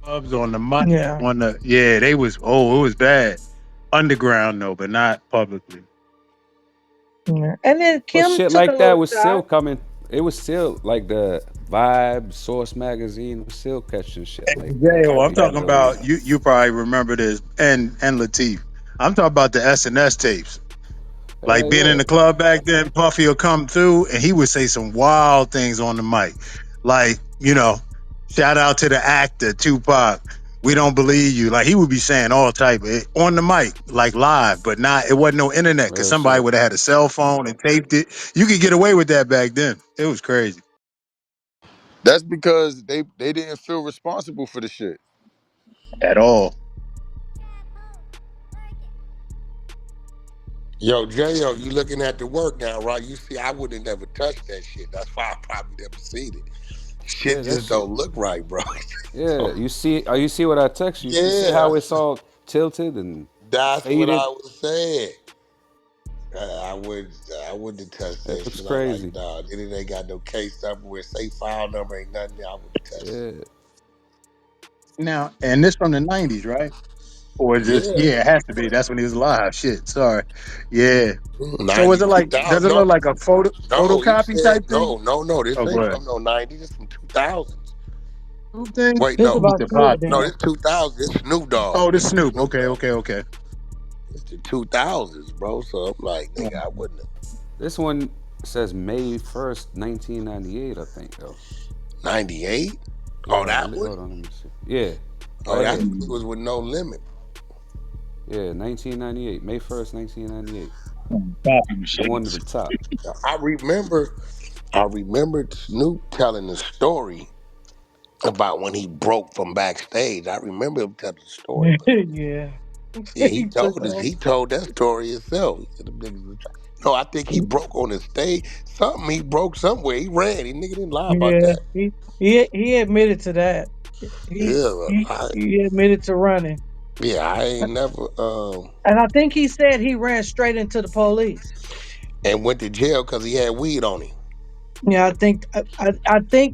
Clubs on the mic, Yeah. on the yeah, they was it was bad. Underground though, but not publicly. Yeah. And then But Kim shit took a like that little was still shot. coming. It was still like the Vibe Source magazine was still catching shit like that. Jo, That I'm be talking doing about that. you. Probably remember this, and Latif. I'm talking about the SNS tapes. Like Hell being in yeah. the club back then, Puffy would come through and he would say some wild things on the mic. Like, shout out to the actor, Tupac. We don't believe you. Like he would be saying all type of on the mic, like live, but not it wasn't no internet because Real somebody shit. would have had a cell phone and taped it. You could get away with that back then. It was crazy. That's because they didn't feel responsible for the shit. At all. Yo, J.O., you looking at the work now, right? You see, I would have never touched that shit. That's why I probably never seen it. Yeah, Shit that just shit. don't look right, bro. Yeah, So, you see what I text you. You see yeah, how it's all tilted and that's what faded? I was saying. I would I wouldn't have touched It that looks shit. I'm like, crazy. nah, then it ain't got no case number where say file number ain't nothing there. I wouldn't have touched it. Yeah. Now, and this from the 90s, right? Or is this, Yeah. yeah, it has to be. That's when he was alive. Shit. Sorry. Yeah. So is 90, it like, does 2000. it No, look like a no, he photocopy said, type thing? no, this Oh, go ain't ahead. from no 90s. It's from 2000s. Snoop thing? Wait, It's no. about Tupac. Snoop No, then. this 2000. This Snoop Dogg. Oh, the This the Snoop. Snoop Okay, Dogg. okay, okay. It's the 2000s, bro. So I'm like, nigga, I wouldn't have. This one says May 1st, 1998, I think, though. 98? Oh, Yeah, that one? hold on, let me see. Yeah, Oh, right that's here. when he was with No Limit. Yeah, 1998. May 1st, 1998. Copy The one at machines. the top. Now, I remember Snoop telling the story about when he broke from backstage. I remember him telling the story, but Yeah. yeah, he He took told us. off. He told that story himself. He said them niggas was no, I think he broke on the stage. Something he broke somewhere. He ran. He nigga didn't lie about Yeah. that. He admitted to that. He Yeah, he he admitted to running. I ain't never And I think he said he ran straight into the police. and went to jail because he had weed on him. Yeah, I think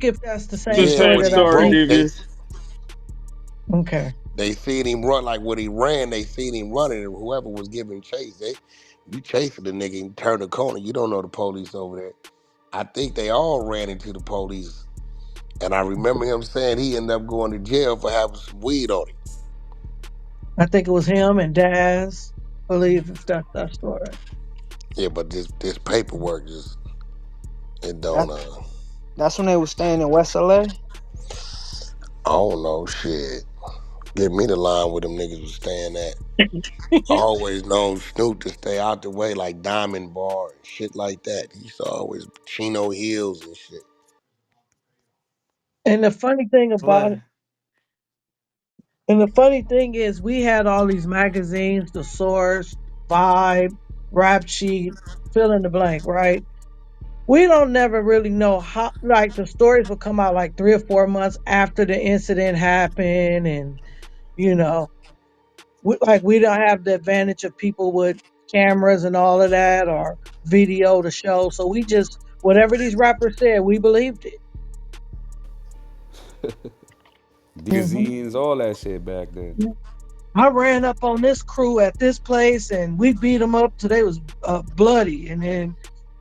if that's the It's the same Yeah, story same when that he I story, read. broke, Devious. Okay. they seen him run like when he ran. They seen him running, and whoever was giving chase, you chasing the nigga and turn the corner. You don't know the police over there. I think they all ran into the police, and I remember him saying he ended up going to jail for having some weed on him. I think it was him and Daz. Believe if that's that story. Yeah, but this paperwork just it That don't that's when they was staying in West LA. I don't know shit. Give me the line where them niggas was staying at. I always known Snoop to stay out the way like Diamond Bar and shit like that. He used to always Chino Hills and shit. And the funny thing about it, LA. and the funny thing is, we had all these magazines, The Source, Vibe, Rap Sheet, fill in the blank, right? We don't never really know how, like, the stories will come out like 3 or 4 months after the incident happened. And, you know, we don't have the advantage of people with cameras and all of that or video to show. So we just, whatever these rappers said, we believed it. Magazines, all that shit back then. Mhm. I ran up on this crew at this place and we beat them up till they was bloody. And then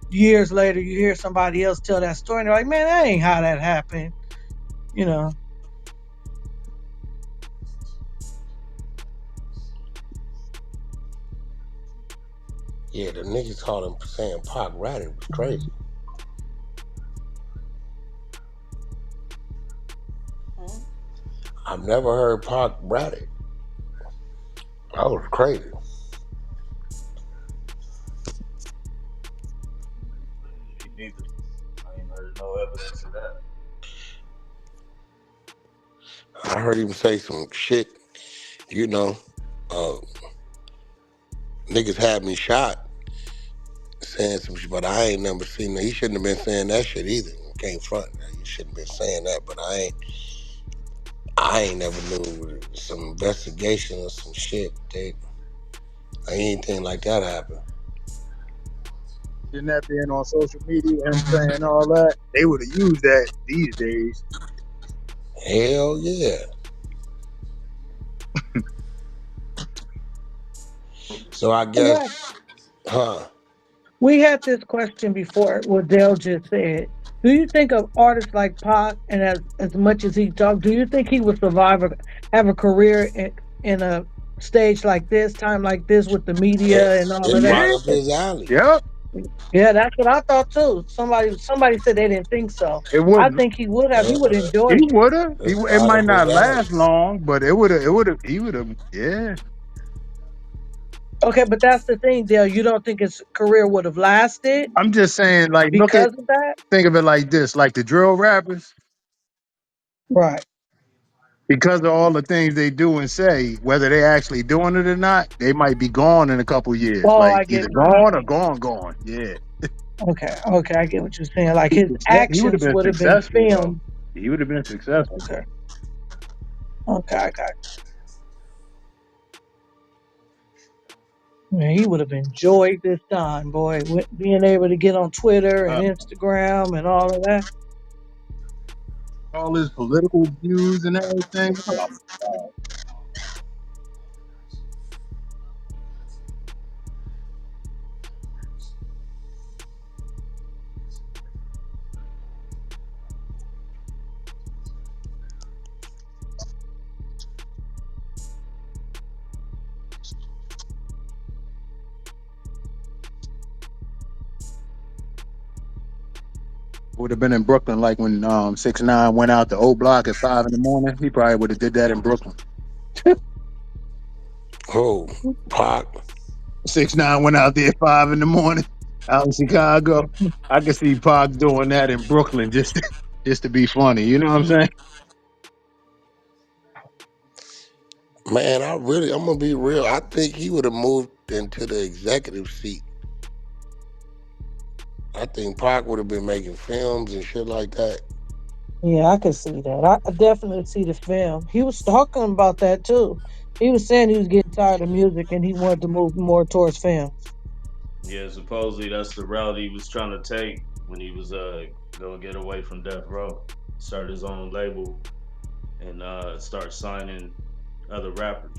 years later, you hear somebody else tell that story and they're like, man, that ain't how that happened. You know, Yeah, the niggas called him saying Pac Ratted was crazy. I've never heard Pac Ratted. That was crazy. I heard him say some shit. You know, uh, niggas had me shot saying some shit, but I ain't never seen that. He shouldn't have been saying that shit either. Can't front. You shouldn't have been saying that, but I ain't never knew some investigation or some shit. Anything like that happened. Didn't that being on social media and saying all that, they would have used that these days. Hell yeah. So I guess, Right. huh? We had this question before, what Dale just said. Do you think of artists like Pac, and as much as he talked, do you think he would survive or have a career in a stage like this, time like this, with the It, media and all of it's that? right Yeah. up his alley. Yep. Yeah, that's what I thought too. Somebody said they didn't think so. It I would. think he would have. He Uh, would He enjoy it. would have. it's It right might up his not alley. last long, but it would have. It would have. He would have. Yeah. Okay, but that's the thing, Dale. You don't think his career would have lasted I'm just saying, like, because of that? think of it like this: like the drill rappers, Right. because of all the things they do and say, whether they actually doing it or not, they might be gone in a couple years. Oh, Like I get either what you're gone or saying. gone. Yeah. Okay, okay, I get what you're saying. Like his He would have actions been would have been successful though. filmed. He would have been successful. Okay, okay, I got you. Man, he would have enjoyed this time, boy, with being able to get on Twitter and Instagram and all of that. All his political views and everything. Oh, my God. Would have been in Brooklyn like when 6ix9ine went out the O Block at 5 in the morning. He probably would have did that in Brooklyn. Oh, Pac. 6ix9ine went out there at 5 in the morning out in Chicago. I could see Pac doing that in Brooklyn just to be funny. You know what I'm saying? Man, I'm gonna be real. I think he would have moved into the executive seat. I think Pac would have been making films and shit like that. Yeah, I could see that. I definitely see the film. He was talking about that too. He was saying he was getting tired of music and he wanted to move more towards film. Yeah, supposedly that's the route he was trying to take when he was gonna get away from death row. Start his own label and start signing other rappers.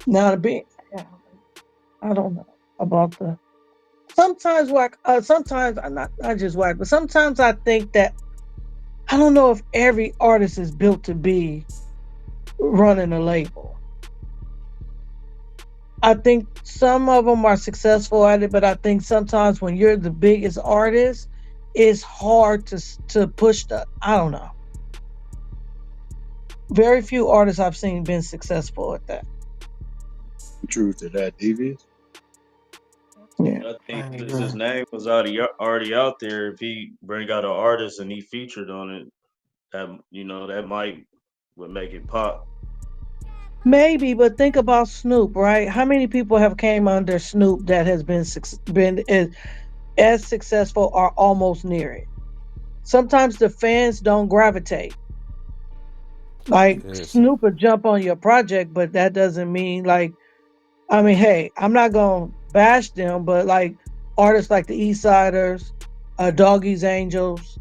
Now to be, yeah, I don't know about the. Sometimes whack. Sometimes I'm not just whack, but sometimes I think that I don't know if every artist is built to be running a label. I think some of them are successful at it, but I think sometimes when you're the biggest artist, it's hard to push the. I don't know. Very few artists I've seen been successful at that. Truth to that, devious. Yeah. I think I since agree. his name was already out there, if he bring out an artist and he featured on it, that might would make it pop. Maybe, but think about Snoop, right? How many people have came under Snoop that has been as successful or almost near it? Sometimes the fans don't gravitate. Like Yes. Snoop would jump on your project, but that doesn't mean like I mean, hey, I'm not gonna bash them, but like artists like the East Siders, Doggy's Angels,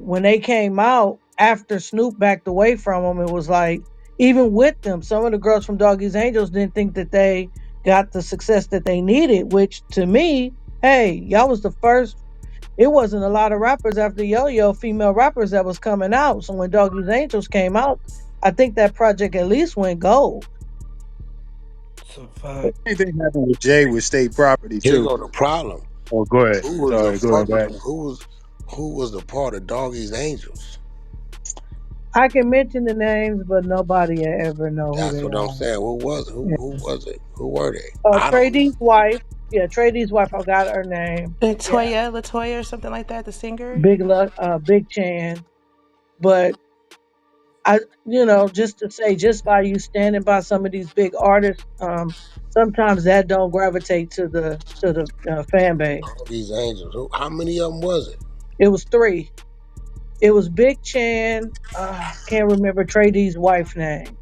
when they came out after Snoop backed away from them, it was like even with them, some of the girls from Doggy's Angels didn't think that they got the success that they needed. Which to me, hey, y'all was the first. It wasn't a lot of rappers after Yo Yo, female rappers that was coming out. So when Doggy's Angels came out, I think that project at least went gold. It's a fact. Same thing happened with Jay with state property Here too. go the problem. Oh, go ahead. Who was a Sorry, go ahead, back. fucking who was a part of Doggy's Angels? I can mention the names, but nobody ever know who That's they what I'm are. saying. Yeah. Who was it? Who were they? I Trey don't know. D's wife. Yeah, Trey D's wife. I got her name. Yeah. Latoya, or something like that, the singer. Big Chan. But I, just to say, just by you standing by some of these big artists, sometimes that don't gravitate to the fan base. All these angels. How many of them was it? It was three. It was Big Chan. Can't remember Trey D's wife name.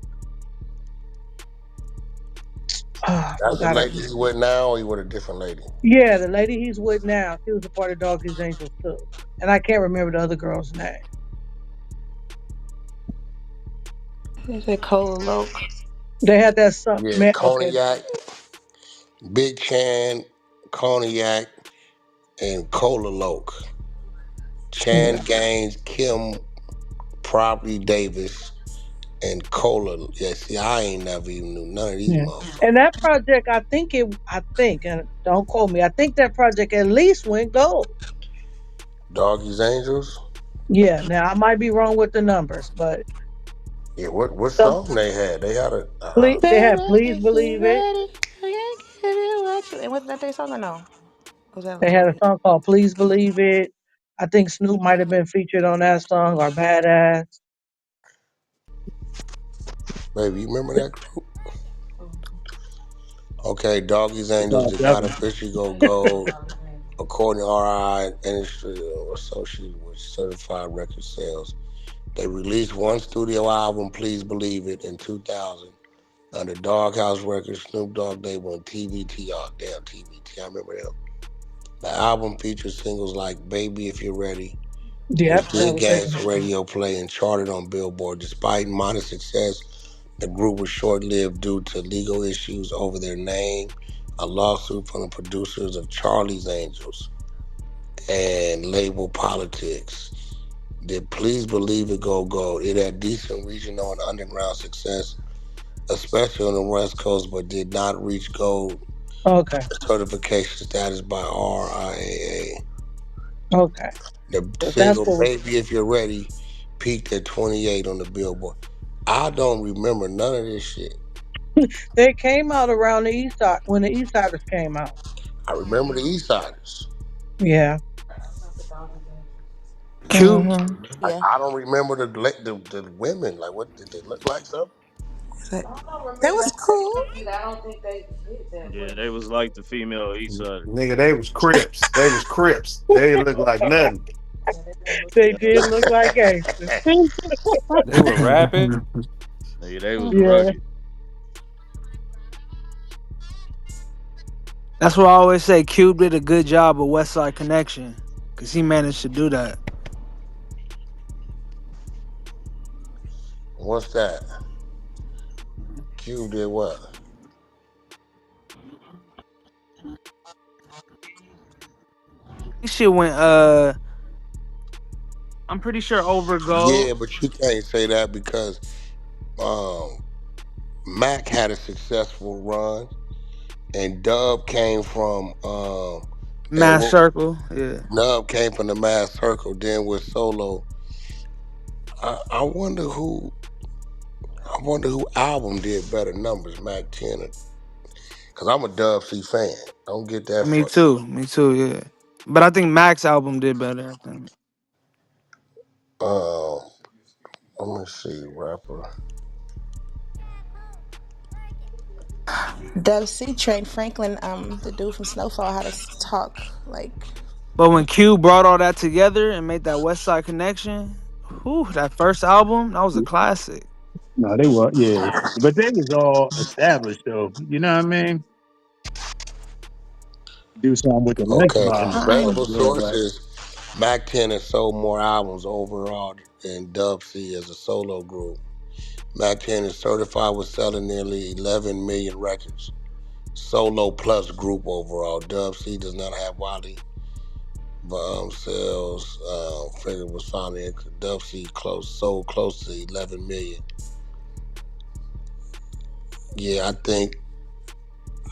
I That's the forgot her lady name. he with now, or he with a different lady? Yeah, the lady he's with now. She was a part of Doggy's Angels too, and I can't remember the other girl's name. Is it Cola Loke? They had that song. Yeah, Man, okay, Cognac, Big Chan, Cognac, and Cola Loke. Chan yeah, Gaines, Kim Property Davis, and Cola. Yeah, see, I ain't never even knew none of these yeah. motherfuckers. And that project, I think, and don't quote me. I think that project at least went gold. Doggy's Angels. Yeah. Now I might be wrong with the numbers, but Yeah, what some song they had? They had a. they Baby, had Please if you're Believe It. ready, I can give you what you. And wasn't that their song or no? Was that They Lil had a Baby? song called Please Believe It. I think Snoop might have been featured on that song or Badass. Baby, you remember that group? Okay, Doggy's Angels Oh, did not definitely. officially go gold, according to RI Industry Associated with Certified Record Sales. They released one studio album, Please Believe It, in 2000 under Doghouse Records, Snoop Dogg label, and TVT. Oh, damn, TVT, I remember them. The album features singles like Baby If You're Ready, Yep, which that did was their gas hit. radio play and charted on Billboard. Despite modest success, the group was short-lived due to legal issues over their name, a lawsuit from the producers of Charlie's Angels, and label politics. Did Please Believe It go gold? It had decent regional and underground success, especially on the West Coast, but did not reach gold Okay, certification status by RIAA. okay. The So that's single what was. Baby If You're Ready peaked at 28 on the Billboard. I don't remember none of this shit. They came out around the East Side when the East Siders came out. I remember the East Siders. Yeah. Q. Yeah. I don't remember the women. Like, what did they look like? Something? That, that was cool. Yeah, they was like the female East Side. Nigga, they was Crips. They was Crips. They look like nothing. They did look like gangsters. They were rapping. Nigga, they was Yeah. rugged. That's why I always say Cube did a good job of West Side Connection because he managed to do that. What's that? Cube did what? This shit went I'm pretty sure over Yeah, gold. but you can't say that because um, Mac had a successful run, and Dub came from and Mass Circle. Yeah. Nub came from the Mass Circle. Then with Solo, I wonder who album did better numbers, Mac 10, because I'm a Dub C fan. Don't get that Me fucked. too. Me too, yeah. But I think Mac's album did better, I think. Uh, let me see, rapper. Dub C trained Franklin, the dude from Snowfall, how to talk. Like, But when Q brought all that together and made that West Side Connection, whew, that first album, that was a classic. No, they were, yeah. But they was all established though. You know what I mean? Do something with the next Okay, from album. I available ain't. Yeah, but sources, Mac 10 has sold more albums overall than Dub C as a solo group. Mac 10 is certified with selling nearly 11 million records. Solo plus group overall. Dub C does not have Wally, but sales figure was found in Dub C sold close to 11 million. Yeah,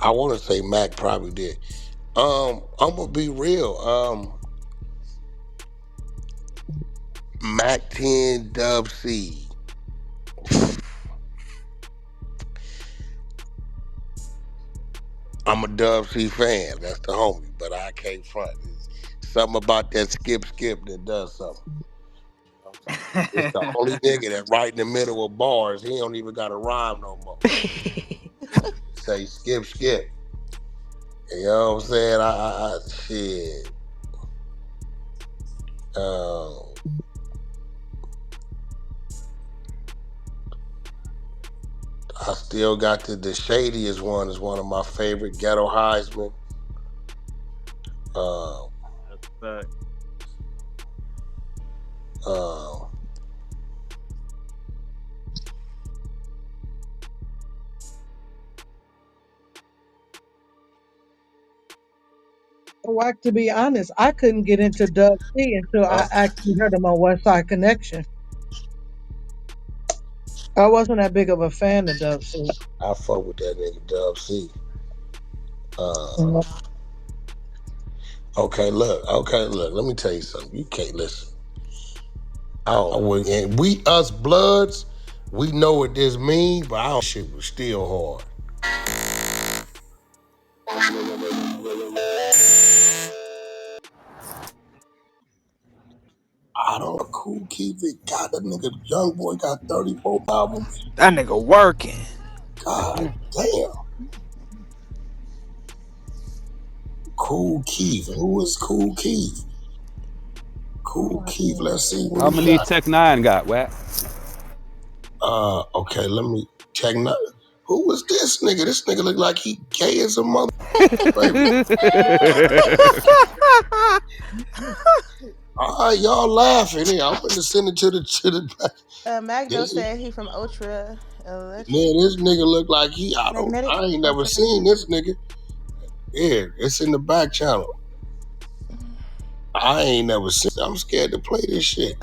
I want to say Mac probably did. I'm gonna be real. Mac 10 Dub C. I'm a Dub C fan. That's the homie, but I can't front. It's something about that skip that does something. It's the only nigga that right in the middle of bars. He don't even got a rhyme no more. Say skip, skip. You know what I'm saying? Shit. Uh, I still got the shadiest one is one of my favorite Ghetto Heisman. Uh, That's a fact. uh, Wack, to be honest, I couldn't get into Dub C until I actually heard him on West Side Connection. I wasn't that big of a fan of Dub C. I fuck with that nigga Dub C. Uh, Mhm. okay, look. Let me tell you something. You can't listen. And we us bloods, we know what this means, but our shit was still hard. I don't know. Cool Keith it got that nigga young boy got 34 albums. That nigga working. God damn. Cool Keith. Who is Cool Keith? Cool Keith. Let's see what How he many got. Tech Nine got, Wack? Okay, let me check now. Who was this nigga? This nigga look like he gay as a mother. Wait, all right, y'all laughing here. I'm gonna send it to the back. Magno This said he from Ultra Electric man, this nigga look like Magnetic. I ain't never Ultra seen Magnetic. this nigga. Yeah, it's in the back channel. I ain't never seen. I'm scared to play this shit.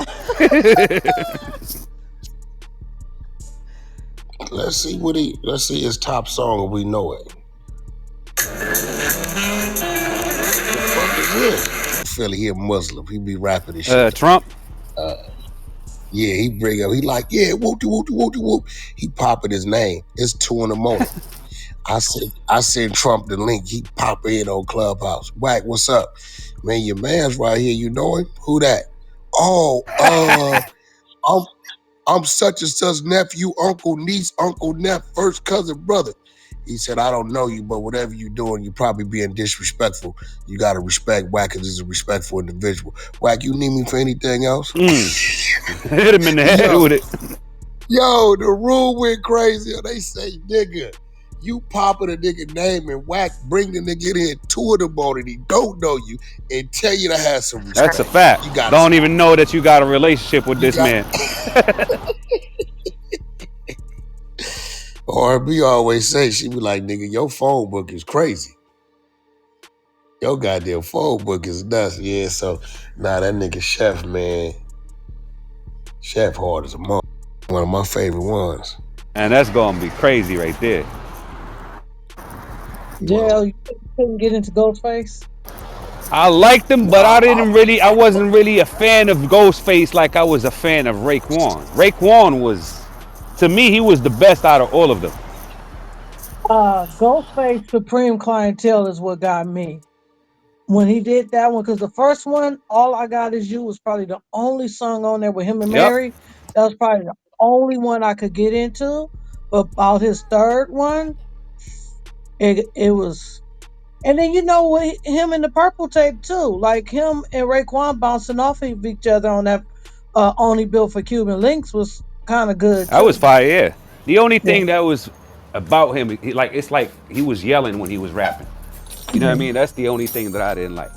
Let's see his top song if we know it. The fuck is this? Philly, he a Muslim. He be rapping this shit. Trump. Yeah, he bring up, he like, yeah, whoop de whoop de whoop de whoop. He popping his name. It's 2 in the morning. I send Trump the link. He pop in on Clubhouse. Wack, what's up? Man, your man's right here. You know him? Who that? Oh, I'm such and such nephew, uncle, niece, uncle, first cousin, brother. He said, I don't know you, but whatever you doing, you probably being disrespectful. You gotta respect Wack because he's a respectful individual. Wack, you need me for anything else? Hit him in the head Yo, with it. yo, the room went crazy. They say, nigga, you popping a nigga name and Wack bring the nigga in here 2 in the morning. He don't know you and tell you to have some That's a respect. fact. You got Don't even know that you got a relationship with this man. R&B always say, she be like, nigga, your phone book is crazy. Your goddamn phone book is nuts. Yeah, so, that nigga Chef, man. Chef hard as a mother. One of my favorite ones. And that's gonna be crazy right there. JL, you couldn't get into Ghostface? I liked him, but I wasn't really a fan of Ghostface like I was a fan of Raekwon. Raekwon was, to me, he was the best out of all of them. Ghostface Supreme Clientele is what got me. When he did that one, because the first one, All I Got Is You, was probably the only song on there with him and Yep. Mary. That was probably the only one I could get into. But about his third one, it was. And then with him and the Purple Tape too, like him and Raekwon bouncing off of each other on that Only Built for Cuban Links was kind of good That was too. fire, yeah. The only Yeah. thing that was about him, it's like he was yelling when he was rapping. You know what I Yeah. mean? That's the only thing that I didn't like.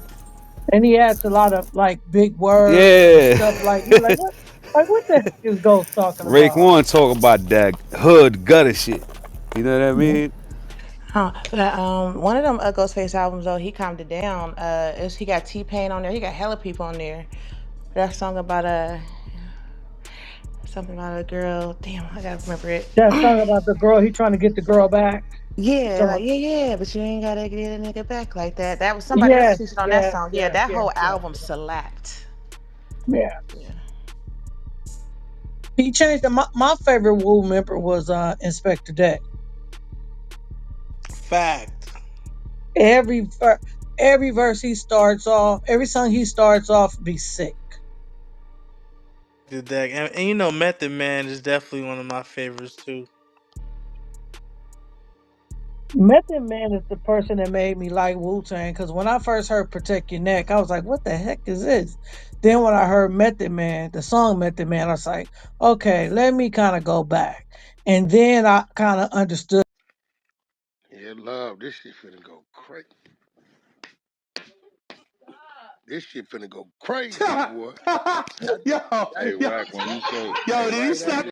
And he adds a lot of like big words and Yeah. stuff like you're like what the heck is Ghost talking about? Raekwon talking about that hood gutter shit. You know what I Yeah. mean? One of them Ghostface albums though, he calmed it down. He got T-Pain on there. He got hella people on there. That song about something about a girl. Damn, I gotta remember it. That song about the girl, he trying to get the girl back. Yeah, So like yeah, but you ain't gotta get a nigga back like that. That was somebody else yes, featured on that yes, song. Yeah, yes, that yes, whole yes, album slapped. yeah. Yeah. He changed my favorite Wu member was Inspector Deck. Fact. Every every verse he starts off, every song he starts off be sick. did that, and you know, Method Man is definitely one of my favorites too. Method Man is the person that made me like Wu Tang because when I first heard Protect Your Neck, I was like, what the heck is this? Then when I heard Method Man, the song Method Man, I was like, okay, let me kind of go back. And then I kind of understood. Yeah, love. This shit finna go crazy. This shit finna go crazy, boy. yo, Hey, yo, Wack, when you say, yo, hey, do you Wack, slap